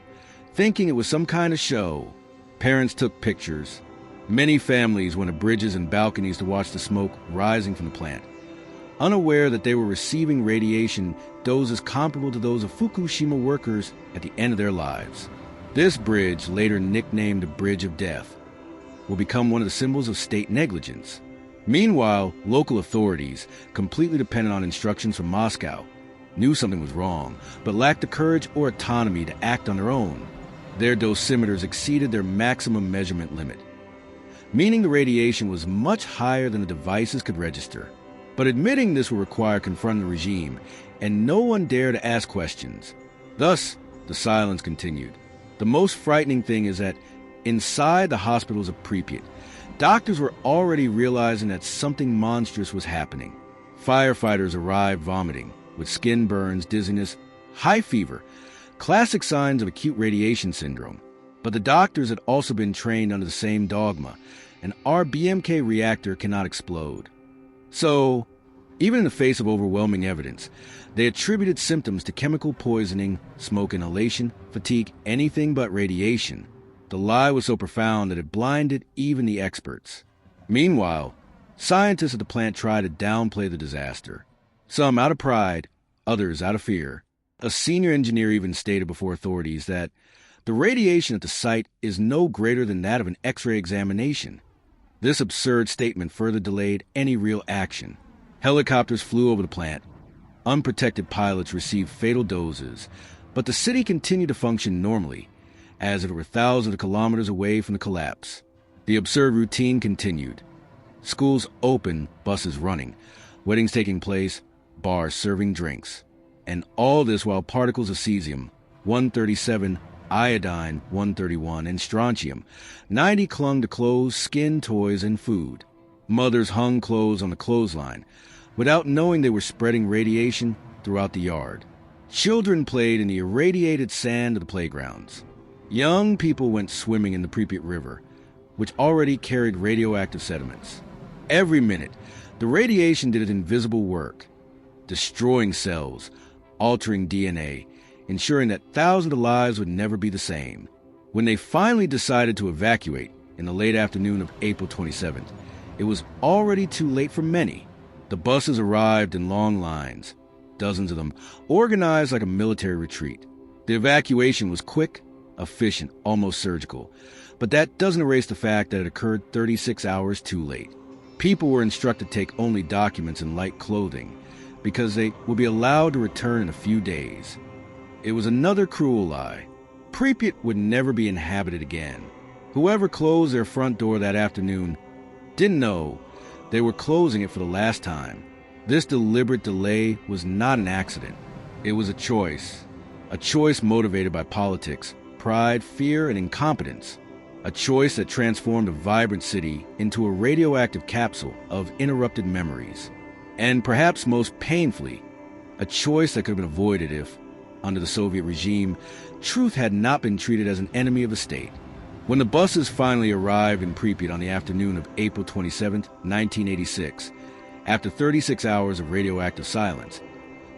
Thinking it was some kind of show, parents took pictures. Many families went to bridges and balconies to watch the smoke rising from the plant, unaware that they were receiving radiation doses comparable to those of Fukushima workers at the end of their lives. This bridge, later nicknamed the Bridge of Death, will become one of the symbols of state negligence. Meanwhile, local authorities, completely dependent on instructions from Moscow, knew something was wrong, but lacked the courage or autonomy to act on their own. Their dosimeters exceeded their maximum measurement limit, meaning the radiation was much higher than the devices could register. But admitting this will require confronting the regime, and no one dared to ask questions. Thus, the silence continued. The most frightening thing is that inside the hospitals of Pripyat, doctors were already realizing that something monstrous was happening. Firefighters arrived vomiting, with skin burns, dizziness, high fever, classic signs of acute radiation syndrome. But the doctors had also been trained under the same dogma, and our BMK reactor cannot explode. So, even in the face of overwhelming evidence, they attributed symptoms to chemical poisoning, smoke inhalation, fatigue, anything but radiation. The lie was so profound that it blinded even the experts. Meanwhile, scientists at the plant tried to downplay the disaster. Some out of pride, others out of fear. A senior engineer even stated before authorities that the radiation at the site is no greater than that of an X-ray examination. This absurd statement further delayed any real action. Helicopters flew over the plant. Unprotected pilots received fatal doses, but the city continued to function normally, as if it were thousands of kilometers away from the collapse. The absurd routine continued. Schools open, buses running, weddings taking place, bars serving drinks. And all this while particles of cesium-137, iodine-131, and strontium-90 clung to clothes, skin, toys, and food. Mothers hung clothes on the clothesline, without knowing they were spreading radiation throughout the yard. Children played in the irradiated sand of the playgrounds. Young people went swimming in the Pripyat River, which already carried radioactive sediments. Every minute, the radiation did its invisible work, destroying cells, altering DNA, ensuring that thousands of lives would never be the same. When they finally decided to evacuate in the late afternoon of April 27th, it was already too late for many. The buses arrived in long lines, dozens of them, organized like a military retreat. The evacuation was quick, efficient, almost surgical, but that doesn't erase the fact that it occurred 36 hours too late. People were instructed to take only documents and light clothing, because they would be allowed to return in a few days. It was another cruel lie. Pripyat would never be inhabited again. Whoever closed their front door that afternoon didn't know they were closing it for the last time. This deliberate delay was not an accident. It was a choice motivated by politics, pride, fear, and incompetence. A choice that transformed a vibrant city into a radioactive capsule of interrupted memories. And perhaps most painfully, a choice that could have been avoided if, under the Soviet regime, truth had not been treated as an enemy of the state. When the buses finally arrived in Pripyat on the afternoon of April 27, 1986, after 36 hours of radioactive silence,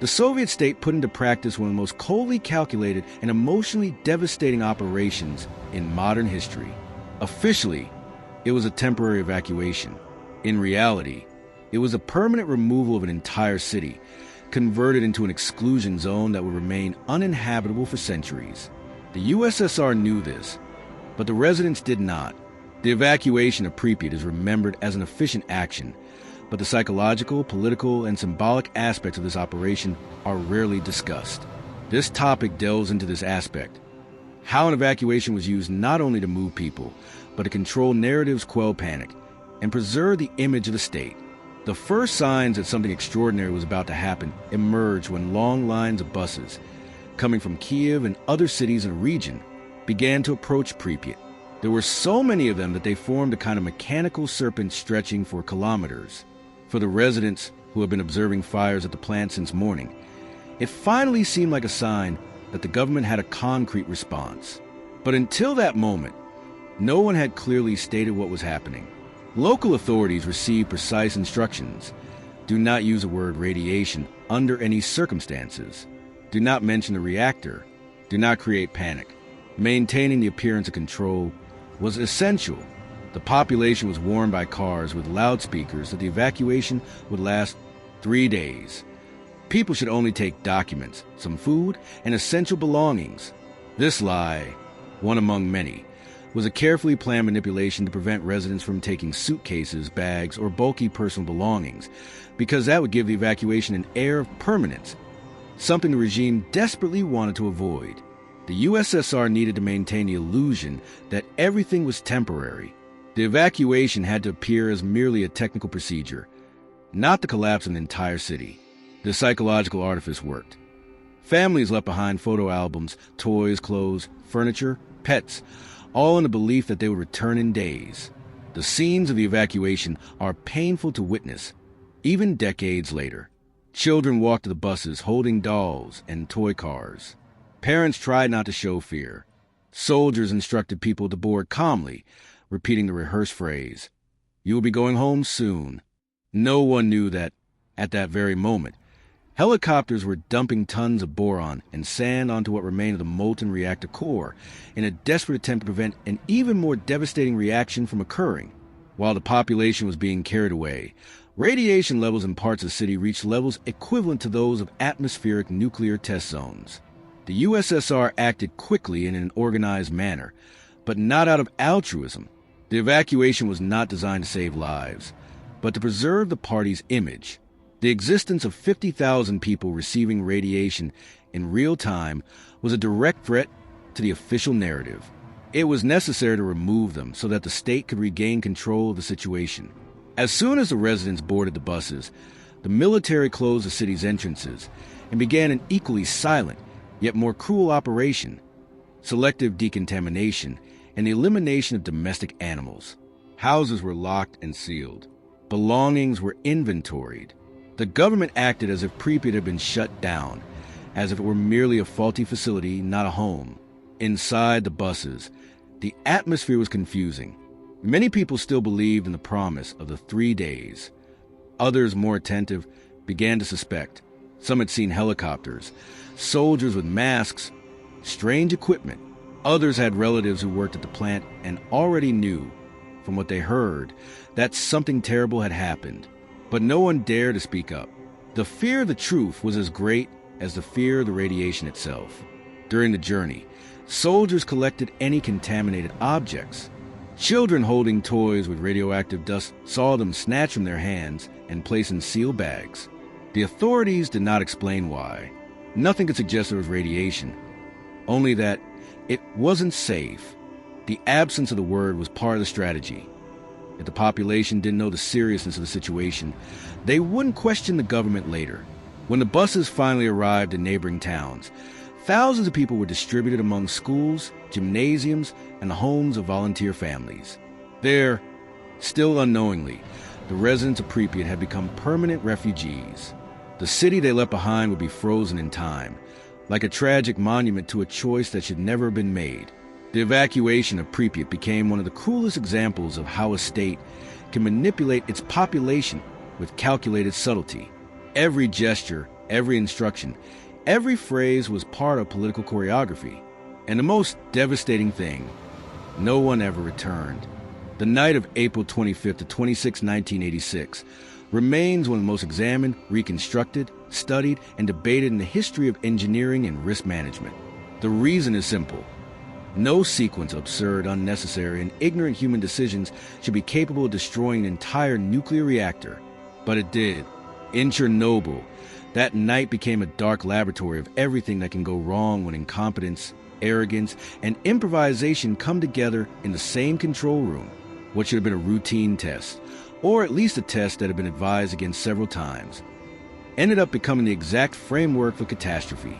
the Soviet state put into practice one of the most coldly calculated and emotionally devastating operations in modern history. Officially, it was a temporary evacuation. In reality, it was a permanent removal of an entire city, converted into an exclusion zone that would remain uninhabitable for centuries. The USSR knew this, but the residents did not. The evacuation of Pripyat is remembered as an efficient action, but the psychological, political, and symbolic aspects of this operation are rarely discussed. This topic delves into this aspect, how an evacuation was used not only to move people, but to control narratives, quell panic, and preserve the image of the state. The first signs that something extraordinary was about to happen emerged when long lines of buses, coming from Kiev and other cities in the region, began to approach Pripyat. There were so many of them that they formed a kind of mechanical serpent stretching for kilometers. For the residents who had been observing fires at the plant since morning, it finally seemed like a sign that the government had a concrete response. But until that moment, no one had clearly stated what was happening. Local authorities received precise instructions. Do not use the word radiation under any circumstances. Do not mention the reactor. Do not create panic. Maintaining the appearance of control was essential. The population was warned by cars with loudspeakers that the evacuation would last 3 days. People should only take documents, some food, and essential belongings. This lie, one among many, was a carefully planned manipulation to prevent residents from taking suitcases, bags, or bulky personal belongings, because that would give the evacuation an air of permanence, something the regime desperately wanted to avoid. The USSR needed to maintain the illusion that everything was temporary. The evacuation had to appear as merely a technical procedure, not the collapse of an entire city. The psychological artifice worked. Families left behind photo albums, toys, clothes, furniture, pets, all in the belief that they would return in days. The scenes of the evacuation are painful to witness, even decades later. Children walked to the buses holding dolls and toy cars. Parents tried not to show fear. Soldiers instructed people to board calmly, repeating the rehearsed phrase, "You will be going home soon." No one knew that, at that very moment, helicopters were dumping tons of boron and sand onto what remained of the molten reactor core in a desperate attempt to prevent an even more devastating reaction from occurring. While the population was being carried away, radiation levels in parts of the city reached levels equivalent to those of atmospheric nuclear test zones. The USSR acted quickly and in an organized manner, but not out of altruism. The evacuation was not designed to save lives, but to preserve the party's image. The existence of 50,000 people receiving radiation in real time was a direct threat to the official narrative. It was necessary to remove them so that the state could regain control of the situation. As soon as the residents boarded the buses, the military closed the city's entrances and began an equally silent, yet more cruel operation: selective decontamination and the elimination of domestic animals. Houses were locked and sealed. Belongings were inventoried. The government acted as if Pripyat had been shut down, as if it were merely a faulty facility, not a home. Inside the buses, the atmosphere was confusing. Many people still believed in the promise of the 3 days. Others, more attentive, began to suspect. Some had seen helicopters, soldiers with masks, strange equipment. Others had relatives who worked at the plant and already knew, from what they heard, that something terrible had happened. But no one dared to speak up. The fear of the truth was as great as the fear of the radiation itself. During the journey, soldiers collected any contaminated objects. Children holding toys with radioactive dust saw them snatched from their hands and placed in sealed bags. The authorities did not explain why. Nothing could suggest there was radiation, only that it wasn't safe. The absence of the word was part of the strategy. If the population didn't know the seriousness of the situation, they wouldn't question the government later. When the buses finally arrived in neighboring towns, thousands of people were distributed among schools, gymnasiums, and the homes of volunteer families. There, still unknowingly, the residents of Pripyat had become permanent refugees. The city they left behind would be frozen in time, like a tragic monument to a choice that should never have been made. The evacuation of Pripyat became one of the cruelest examples of how a state can manipulate its population with calculated subtlety. Every gesture, every instruction, every phrase was part of political choreography. And the most devastating thing, no one ever returned. The night of April 25th to 26, 1986, remains one of the most examined, reconstructed, studied, and debated in the history of engineering and risk management. The reason is simple. No sequence of absurd, unnecessary, and ignorant human decisions should be capable of destroying an entire nuclear reactor. But it did. In Chernobyl, that night became a dark laboratory of everything that can go wrong when incompetence, arrogance, and improvisation come together in the same control room. What should have been a routine test, or at least a test that had been advised against several times, ended up becoming the exact framework for catastrophe.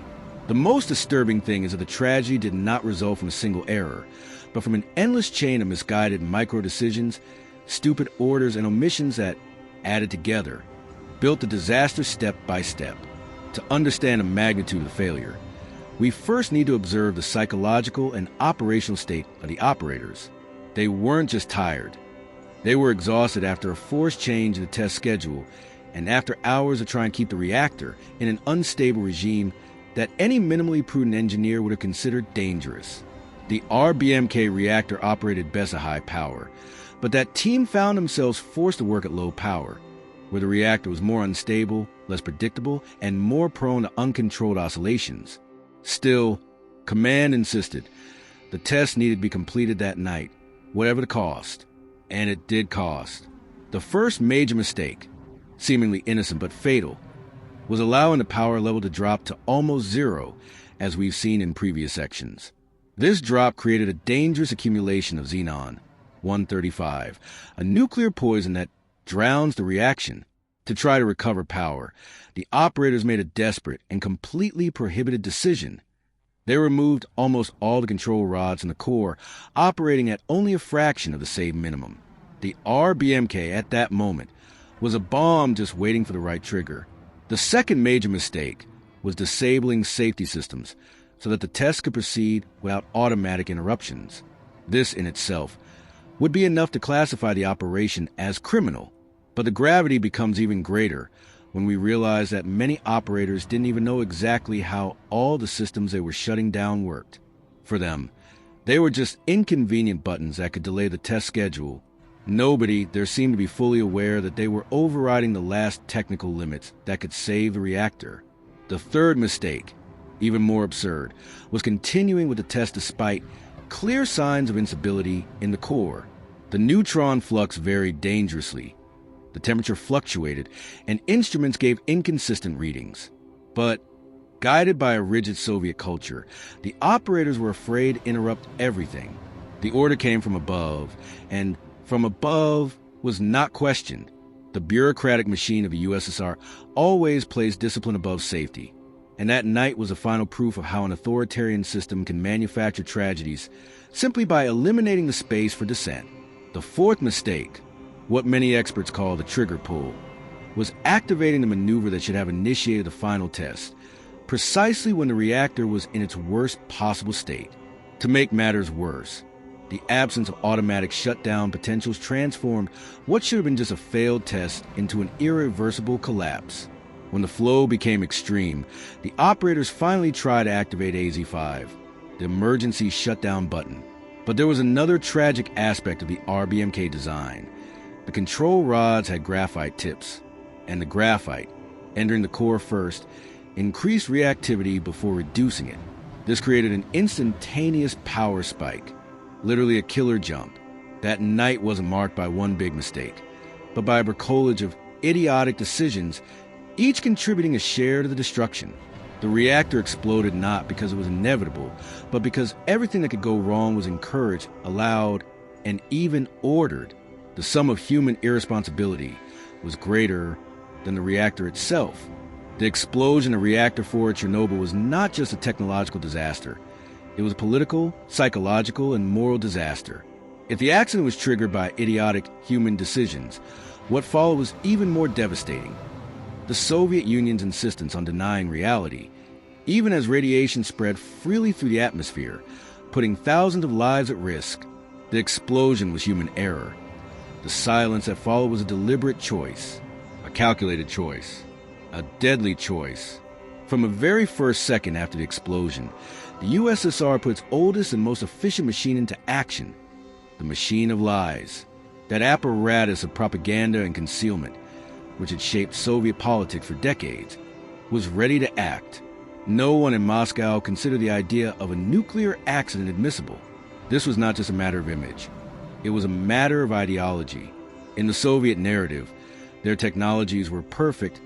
The most disturbing thing is that the tragedy did not result from a single error, but from an endless chain of misguided micro-decisions, stupid orders, and omissions that, added together, built the disaster step by step. To understand the magnitude of the failure, we first need to observe the psychological and operational state of the operators. They weren't just tired. They were exhausted after a forced change in the test schedule and after hours of trying to keep the reactor in an unstable regime that any minimally prudent engineer would have considered dangerous. The RBMK reactor operated best at high power, but that team found themselves forced to work at low power, where the reactor was more unstable, less predictable, and more prone to uncontrolled oscillations. Still, Command insisted the test needed to be completed that night, whatever the cost. And it did cost. The first major mistake, seemingly innocent but fatal, was allowing the power level to drop to almost zero, as we've seen in previous sections. This drop created a dangerous accumulation of xenon-135, a nuclear poison that drowns the reaction. To try to recover power, the operators made a desperate and completely prohibited decision. They removed almost all the control rods in the core, operating at only a fraction of the saved minimum. The RBMK at that moment was a bomb just waiting for the right trigger. The second major mistake was disabling safety systems so that the test could proceed without automatic interruptions. This in itself would be enough to classify the operation as criminal, but the gravity becomes even greater when we realize that many operators didn't even know exactly how all the systems they were shutting down worked. For them, they were just inconvenient buttons that could delay the test schedule. Nobody there seemed to be fully aware that they were overriding the last technical limits that could save the reactor. The third mistake, even more absurd, was continuing with the test despite clear signs of instability in the core. The neutron flux varied dangerously. The temperature fluctuated, and instruments gave inconsistent readings. But, guided by a rigid Soviet culture, the operators were afraid to interrupt everything. The order came from above, and from above was not questioned. The bureaucratic machine of the USSR always placed discipline above safety, and that night was the final proof of how an authoritarian system can manufacture tragedies simply by eliminating the space for dissent. The fourth mistake, what many experts call the trigger pull, was activating the maneuver that should have initiated the final test, precisely when the reactor was in its worst possible state. To make matters worse, the absence of automatic shutdown potentials transformed what should have been just a failed test into an irreversible collapse. When the flow became extreme, the operators finally tried to activate AZ-5, the emergency shutdown button. But there was another tragic aspect of the RBMK design. The control rods had graphite tips, and the graphite, entering the core first, increased reactivity before reducing it. This created an instantaneous power spike, literally a killer jump. That night wasn't marked by one big mistake, but by a bricolage of idiotic decisions, each contributing a share to the destruction. The reactor exploded not because it was inevitable, but because everything that could go wrong was encouraged, allowed, and even ordered. The sum of human irresponsibility was greater than the reactor itself. The explosion of Reactor 4 at Chernobyl was not just a technological disaster. It was a political, psychological, and moral disaster. If the accident was triggered by idiotic human decisions, what followed was even more devastating. The Soviet Union's insistence on denying reality, even as radiation spread freely through the atmosphere, putting thousands of lives at risk. The explosion was human error. The silence that followed was a deliberate choice, a calculated choice, a deadly choice. From the very first second after the explosion, the USSR put its oldest and most efficient machine into action, the machine of lies, that apparatus of propaganda and concealment, which had shaped Soviet politics for decades, was ready to act. No one in Moscow considered the idea of a nuclear accident admissible. This was not just a matter of image. It was a matter of ideology. In the Soviet narrative, their technologies were perfect,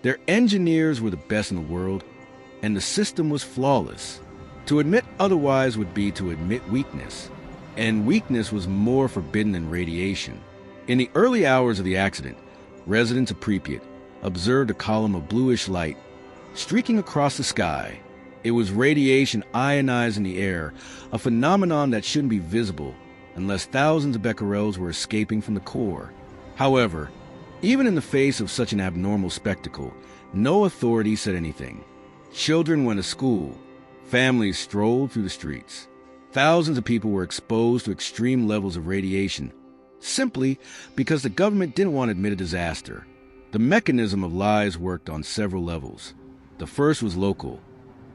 their engineers were the best in the world, and the system was flawless. To admit otherwise would be to admit weakness, and weakness was more forbidden than radiation. In the early hours of the accident, residents of Pripyat observed a column of bluish light streaking across the sky. It was radiation ionized in the air, a phenomenon that shouldn't be visible unless thousands of becquerels were escaping from the core. However, even in the face of such an abnormal spectacle, no authority said anything. Children went to school. Families strolled through the streets. Thousands of people were exposed to extreme levels of radiation, simply because the government didn't want to admit a disaster. The mechanism of lies worked on several levels. The first was local.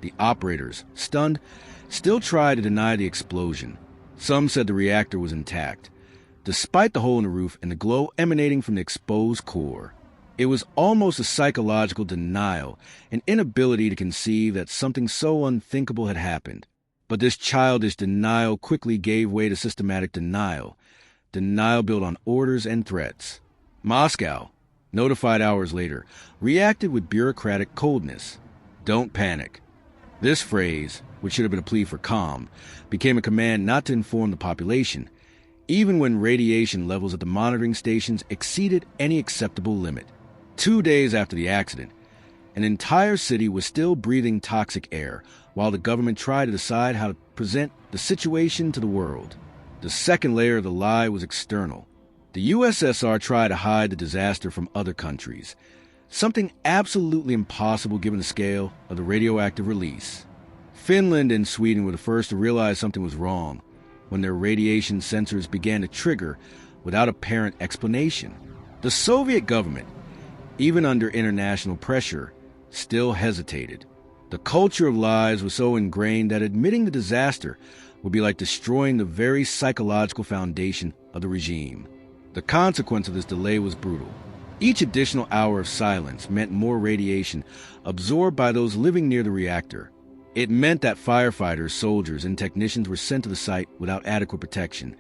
The operators, stunned, still tried to deny the explosion. Some said the reactor was intact, despite the hole in the roof and the glow emanating from the exposed core. It was almost a psychological denial, an inability to conceive that something so unthinkable had happened. But this childish denial quickly gave way to systematic denial built on orders and threats. Moscow, notified hours later, reacted with bureaucratic coldness. Don't panic. This phrase, which should have been a plea for calm, became a command not to inform the population, even when radiation levels at the monitoring stations exceeded any acceptable limit. 2 days after the accident, an entire city was still breathing toxic air while the government tried to decide how to present the situation to the world. The second layer of the lie was external. The USSR tried to hide the disaster from other countries, something absolutely impossible given the scale of the radioactive release. Finland and Sweden were the first to realize something was wrong when their radiation sensors began to trigger without apparent explanation. The Soviet government, even under international pressure, still hesitated. The culture of lies was so ingrained that admitting the disaster would be like destroying the very psychological foundation of the regime. The consequence of this delay was brutal. Each additional hour of silence meant more radiation absorbed by those living near the reactor. It meant that firefighters, soldiers, and technicians were sent to the site without adequate protection,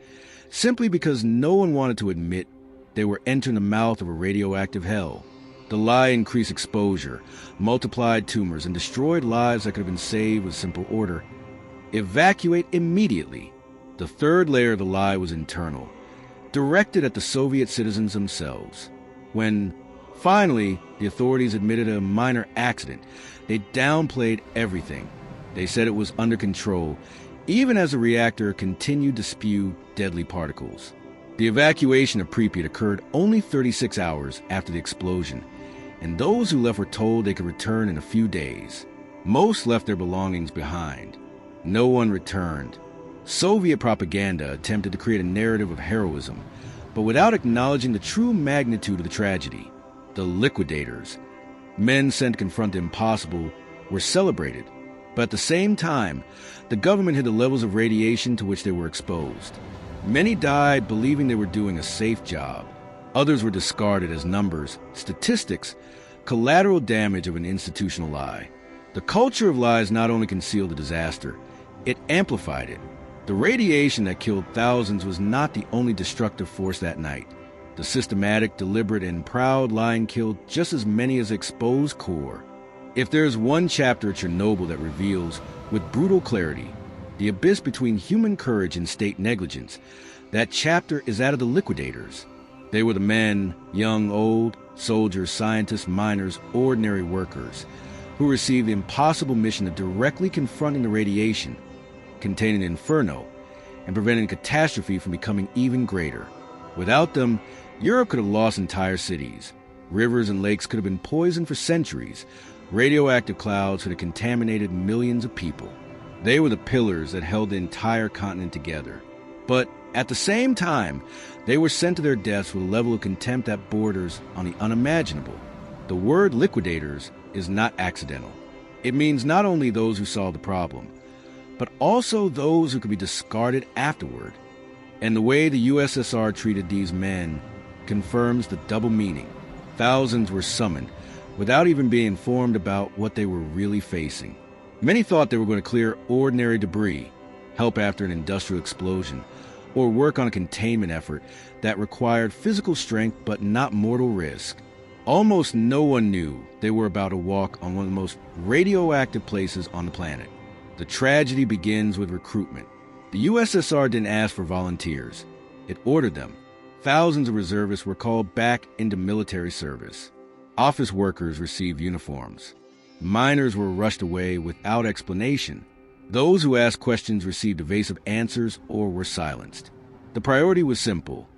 simply because no one wanted to admit they were entering the mouth of a radioactive hell. The lie increased exposure, multiplied tumors, and destroyed lives that could have been saved with simple order. Evacuate immediately. The third layer of the lie was internal, directed at the Soviet citizens themselves. When, finally, the authorities admitted a minor accident, they downplayed everything. They said it was under control, even as the reactor continued to spew deadly particles. The evacuation of Pripyat occurred only 36 hours after the explosion, and those who left were told they could return in a few days. Most left their belongings behind. No one returned. Soviet propaganda attempted to create a narrative of heroism, but without acknowledging the true magnitude of the tragedy. The liquidators, men sent to confront the impossible, were celebrated, but at the same time, the government hid the levels of radiation to which they were exposed. Many died believing they were doing a safe job. Others were discarded as numbers, statistics, collateral damage of an institutional lie. The culture of lies not only concealed the disaster, it amplified it. The radiation that killed thousands was not the only destructive force that night. The systematic, deliberate, and proud lying killed just as many as the exposed core. If there's one chapter of Chernobyl that reveals, with brutal clarity, the abyss between human courage and state negligence, that chapter is that of the liquidators. They were the men, young, old, soldiers, scientists, miners, ordinary workers, who received the impossible mission of directly confronting the radiation, containing the inferno, and preventing catastrophe from becoming even greater. Without them, Europe could have lost entire cities. Rivers and lakes could have been poisoned for centuries. Radioactive clouds could have contaminated millions of people. They were the pillars that held the entire continent together. But at the same time, they were sent to their deaths with a level of contempt that borders on the unimaginable. The word liquidators is not accidental. It means not only those who solved the problem, but also those who could be discarded afterward. And the way the USSR treated these men confirms the double meaning. Thousands were summoned without even being informed about what they were really facing. Many thought they were going to clear ordinary debris, help after an industrial explosion, or work on a containment effort that required physical strength but not mortal risk. Almost no one knew they were about to walk on one of the most radioactive places on the planet. The tragedy begins with recruitment. The USSR didn't ask for volunteers. It ordered them. Thousands of reservists were called back into military service. Office workers received uniforms. Miners were rushed away without explanation. Those who asked questions received evasive answers or were silenced. The priority was simple: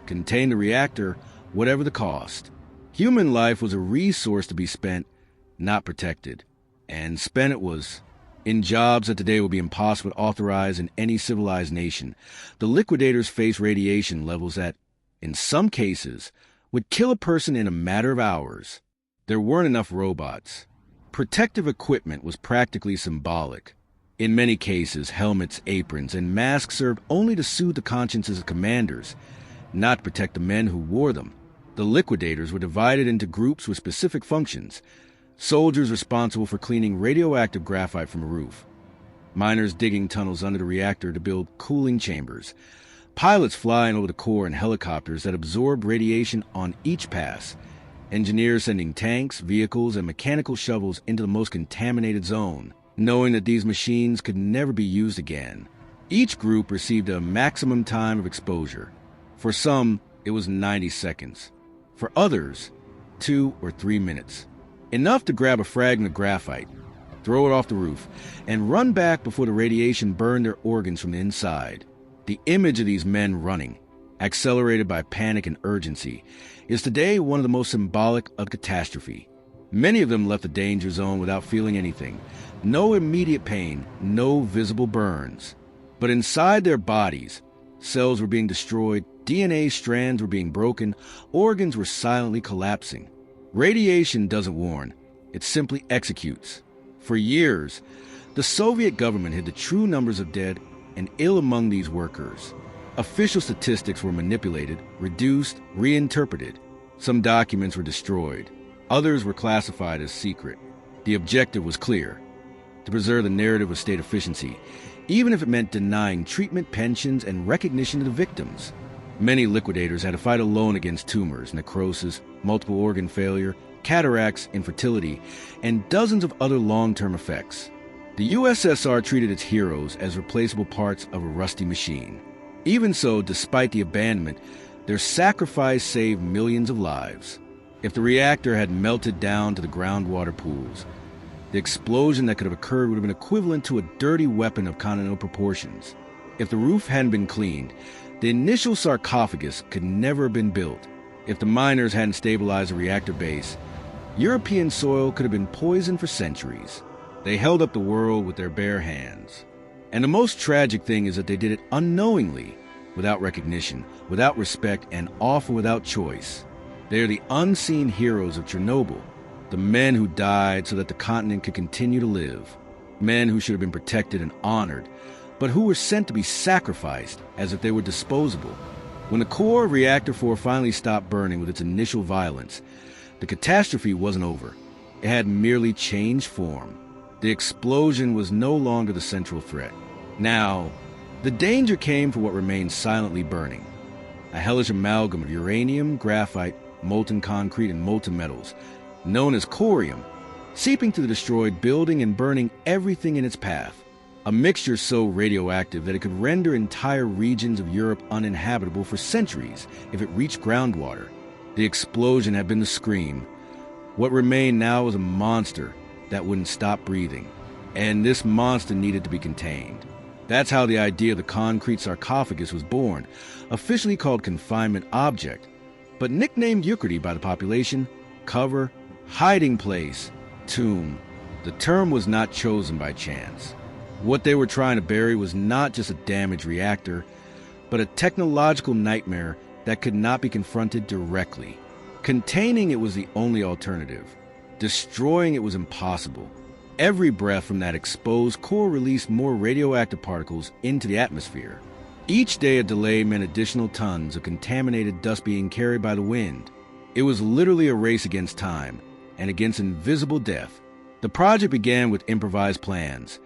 contain the reactor, whatever the cost. Human life was a resource to be spent, not protected. And spent it was. In jobs that today would be impossible to authorize in any civilized nation, the liquidators faced radiation levels that, in some cases, would kill a person in a matter of hours. There weren't enough robots. Protective equipment was practically symbolic. In many cases, helmets, aprons, and masks served only to soothe the consciences of commanders, not to protect the men who wore them. The liquidators were divided into groups with specific functions. Soldiers responsible for cleaning radioactive graphite from a roof. Miners digging tunnels under the reactor to build cooling chambers. Pilots flying over the core in helicopters that absorbed radiation on each pass. Engineers sending tanks, vehicles, and mechanical shovels into the most contaminated zone, knowing that these machines could never be used again. Each group received a maximum time of exposure. For some, it was 90 seconds. For others, 2 or 3 minutes. Enough to grab a fragment of graphite, throw it off the roof, and run back before the radiation burned their organs from the inside. The image of these men running, accelerated by panic and urgency, is today one of the most symbolic of catastrophe. Many of them left the danger zone without feeling anything. No immediate pain, no visible burns. But inside their bodies, cells were being destroyed, DNA strands were being broken, organs were silently collapsing. Radiation doesn't warn, it simply executes. For years, the Soviet government hid the true numbers of dead and ill among these workers. Official statistics were manipulated, reduced, reinterpreted. Some documents were destroyed. Others were classified as secret. The objective was clear: to preserve the narrative of state efficiency, even if it meant denying treatment, pensions, and recognition to the victims. Many liquidators had to fight alone against tumors, necrosis, multiple organ failure, cataracts, infertility, and dozens of other long-term effects. The USSR treated its heroes as replaceable parts of a rusty machine. Even so, despite the abandonment, their sacrifice saved millions of lives. If the reactor had melted down to the groundwater pools, the explosion that could have occurred would have been equivalent to a dirty weapon of continental proportions. If the roof hadn't been cleaned, the initial sarcophagus could never have been built. If the miners hadn't stabilized the reactor base, European soil could have been poisoned for centuries. They held up the world with their bare hands. And the most tragic thing is that they did it unknowingly, without recognition, without respect, and often without choice. They are the unseen heroes of Chernobyl, the men who died so that the continent could continue to live, men who should have been protected and honored, but who were sent to be sacrificed as if they were disposable. When the core of Reactor 4 finally stopped burning with its initial violence, the catastrophe wasn't over. It had merely changed form. The explosion was no longer the central threat. Now, the danger came for what remained silently burning. A hellish amalgam of uranium, graphite, molten concrete, and molten metals, known as corium, seeping through the destroyed building and burning everything in its path. A mixture so radioactive that it could render entire regions of Europe uninhabitable for centuries if it reached groundwater. The explosion had been the scream. What remained now was a monster that wouldn't stop breathing, and this monster needed to be contained. That's how the idea of the concrete sarcophagus was born, officially called confinement object, but nicknamed Euclid by the population, cover, hiding place, tomb. The term was not chosen by chance. What they were trying to bury was not just a damaged reactor, but a technological nightmare that could not be confronted directly. Containing it was the only alternative. Destroying it was impossible. Every breath from that exposed core released more radioactive particles into the atmosphere. Each day of delay meant additional tons of contaminated dust being carried by the wind. It was literally a race against time and against invisible death. The project began with improvised plans,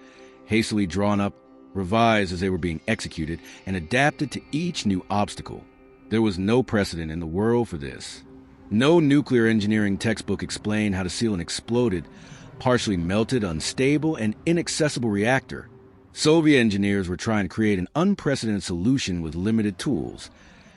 hastily drawn up, revised as they were being executed, and adapted to each new obstacle. There was no precedent in the world for this. No nuclear engineering textbook explained how to seal an exploded, partially melted, unstable, and inaccessible reactor. Soviet engineers were trying to create an unprecedented solution with limited tools,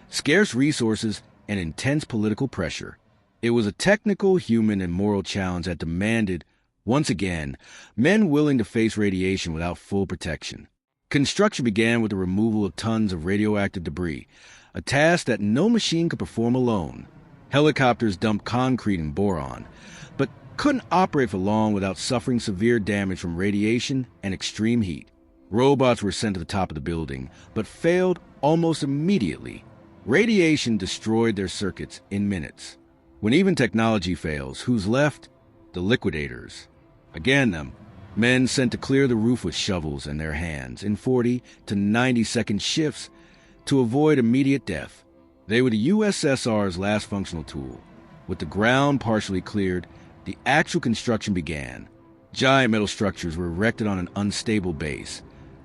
scarce resources, and intense political pressure. It was a technical, human, and moral challenge that demanded, once again, men willing to face radiation without full protection. Construction began with the removal of tons of radioactive debris, a task that no machine could perform alone. Helicopters dumped concrete and boron, but couldn't operate for long without suffering severe damage from radiation and extreme heat. Robots were sent to the top of the building, but failed almost immediately. Radiation destroyed their circuits in minutes. When even technology fails, who's left? The liquidators. Again, men sent to clear the roof with shovels in their hands in 40 to 90-second shifts to avoid immediate death. They were the USSR's last functional tool. With the ground partially cleared, the actual construction began. Giant metal structures were erected on an unstable base,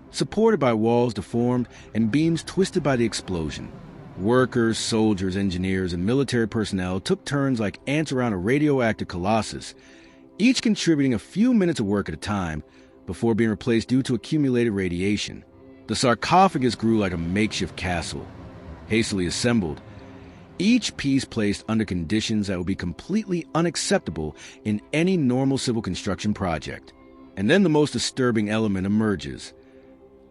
supported by walls deformed and beams twisted by the explosion. Workers, soldiers, engineers, and military personnel took turns like ants around a radioactive colossus, each contributing a few minutes of work at a time before being replaced due to accumulated radiation. The sarcophagus grew like a makeshift castle, hastily assembled, each piece placed under conditions that would be completely unacceptable in any normal civil construction project. And then the most disturbing element emerges.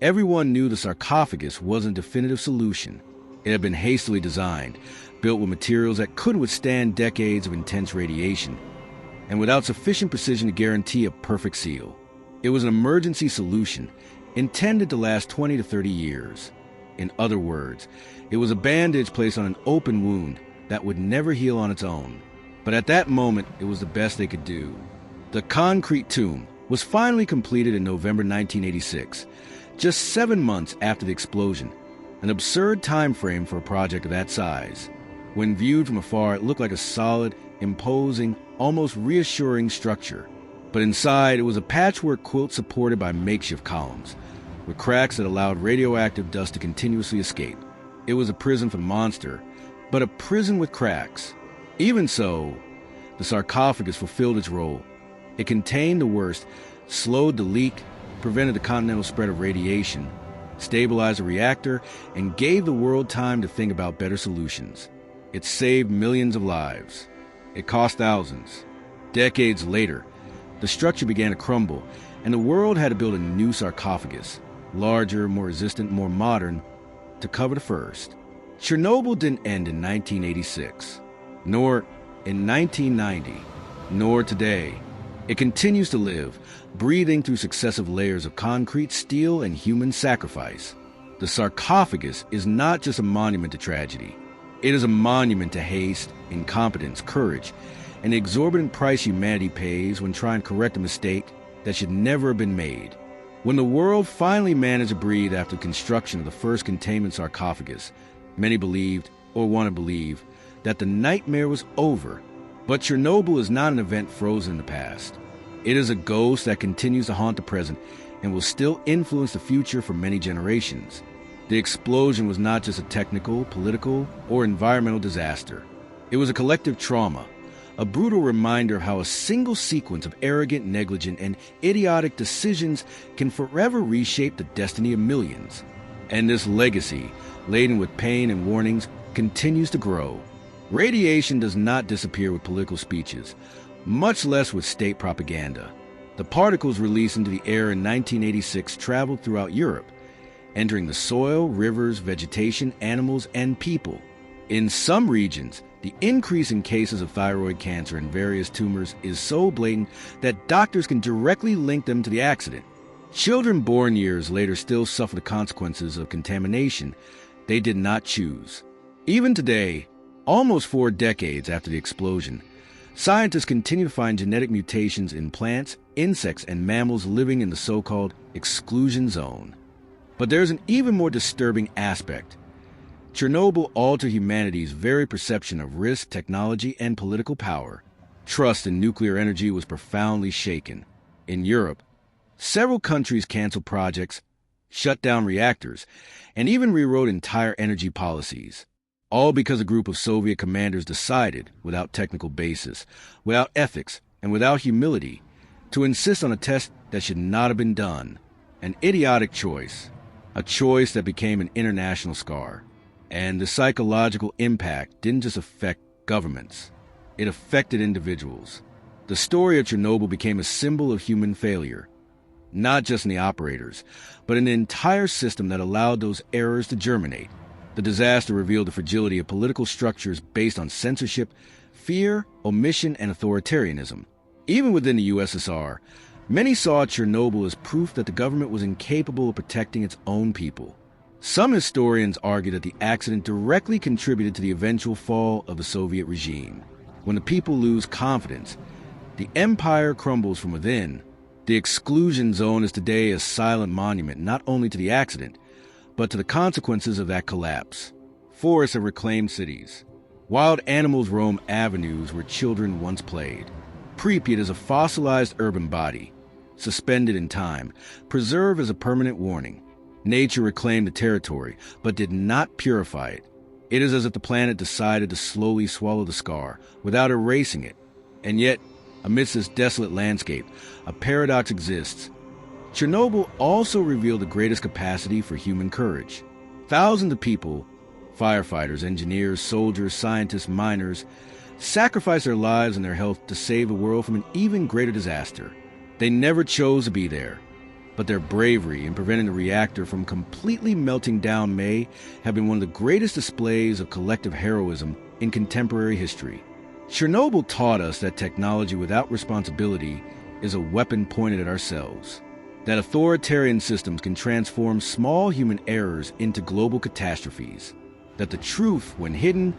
Everyone knew the sarcophagus wasn't a definitive solution. It had been hastily designed, built with materials that couldn't withstand decades of intense radiation, and without sufficient precision to guarantee a perfect seal. It was an emergency solution, intended to last 20 to 30 years. In other words, it was a bandage placed on an open wound that would never heal on its own. But at that moment, it was the best they could do. The concrete tomb was finally completed in November 1986, just 7 months after the explosion, an absurd time frame for a project of that size. When viewed from afar, it looked like a solid, imposing, almost reassuring structure. But inside, it was a patchwork quilt supported by makeshift columns, with cracks that allowed radioactive dust to continuously escape. It was a prison for the monster, but a prison with cracks. Even so, the sarcophagus fulfilled its role. It contained the worst, slowed the leak, prevented the continental spread of radiation, stabilized the reactor, and gave the world time to think about better solutions. It saved millions of lives. It cost thousands. Decades later, the structure began to crumble, and the world had to build a new sarcophagus, larger, more resistant, more modern, to cover the first. Chernobyl didn't end in 1986, nor in 1990, nor today. It continues to live, breathing through successive layers of concrete, steel, and human sacrifice. The sarcophagus is not just a monument to tragedy. It is a monument to haste, incompetence, courage, and the exorbitant price humanity pays when trying to correct a mistake that should never have been made. When the world finally managed to breathe after construction of the first containment sarcophagus, many believed, or want to believe, that the nightmare was over. But Chernobyl is not an event frozen in the past. It is a ghost that continues to haunt the present and will still influence the future for many generations. The explosion was not just a technical, political, or environmental disaster. It was a collective trauma, a brutal reminder of how a single sequence of arrogant, negligent, and idiotic decisions can forever reshape the destiny of millions. And this legacy, laden with pain and warnings, continues to grow. Radiation does not disappear with political speeches, much less with state propaganda. The particles released into the air in 1986 traveled throughout Europe, entering the soil, rivers, vegetation, animals, and people. In some regions, the increase in cases of thyroid cancer and various tumors is so blatant that doctors can directly link them to the accident. Children born years later still suffer the consequences of contamination they did not choose. Even today, almost 4 decades after the explosion, scientists continue to find genetic mutations in plants, insects, and mammals living in the so-called exclusion zone. But there's an even more disturbing aspect. Chernobyl altered humanity's very perception of risk, technology, and political power. Trust in nuclear energy was profoundly shaken. In Europe, several countries canceled projects, shut down reactors, and even rewrote entire energy policies. All because a group of Soviet commanders decided, without technical basis, without ethics, and without humility, to insist on a test that should not have been done. An idiotic choice. A choice that became an international scar. And the psychological impact didn't just affect governments. It affected individuals. The story of Chernobyl became a symbol of human failure, not just in the operators, but in the entire system that allowed those errors to germinate. The disaster revealed the fragility of political structures based on censorship, fear, omission, and authoritarianism. Even within the USSR, many saw Chernobyl as proof that the government was incapable of protecting its own people. Some historians argue that the accident directly contributed to the eventual fall of the Soviet regime. When the people lose confidence, The empire crumbles from within. The exclusion zone is today a silent monument not only to the accident, but to the consequences of that collapse. Forests have reclaimed cities. Wild animals roam avenues where children once played. Pripyat is a fossilized urban body, suspended in time, preserved as a permanent warning. Nature reclaimed the territory, but did not purify it. It is as if the planet decided to slowly swallow the scar without erasing it. And yet, amidst this desolate landscape, a paradox exists. Chernobyl also revealed the greatest capacity for human courage. Thousands of people, firefighters, engineers, soldiers, scientists, miners, sacrificed their lives and their health to save the world from an even greater disaster. They never chose to be there, but their bravery in preventing the reactor from completely melting down may have been one of the greatest displays of collective heroism in contemporary history. Chernobyl taught us that technology without responsibility is a weapon pointed at ourselves, that authoritarian systems can transform small human errors into global catastrophes, that the truth, when hidden,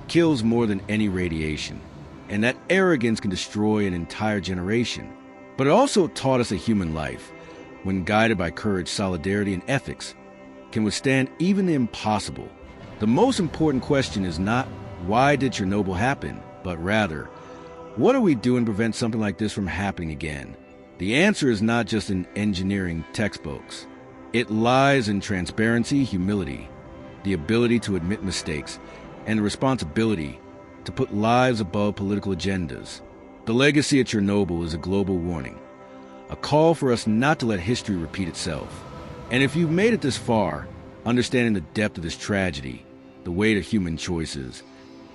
kills more than any radiation, and that arrogance can destroy an entire generation. But it also taught us that human life, when guided by courage, solidarity, and ethics, can withstand even the impossible. The most important question is not, why did Chernobyl happen? But rather, what are we doing to prevent something like this from happening again? The answer is not just in engineering textbooks. It lies in transparency, humility, the ability to admit mistakes, and the responsibility to put lives above political agendas. The legacy of Chernobyl is a global warning, a call for us not to let history repeat itself. And if you've made it this far, understanding the depth of this tragedy, the weight of human choices,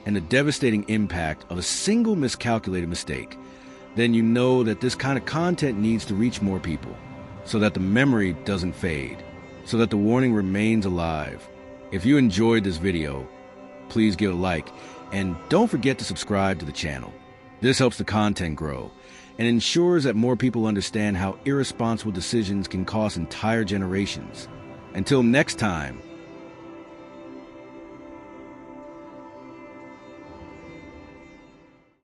and the devastating impact of a single miscalculated mistake, then you know that this kind of content needs to reach more people, so that the memory doesn't fade, so that the warning remains alive. If you enjoyed this video, please give it a like, and don't forget to subscribe to the channel. This helps the content grow, and ensures that more people understand how irresponsible decisions can cost entire generations. Until next time,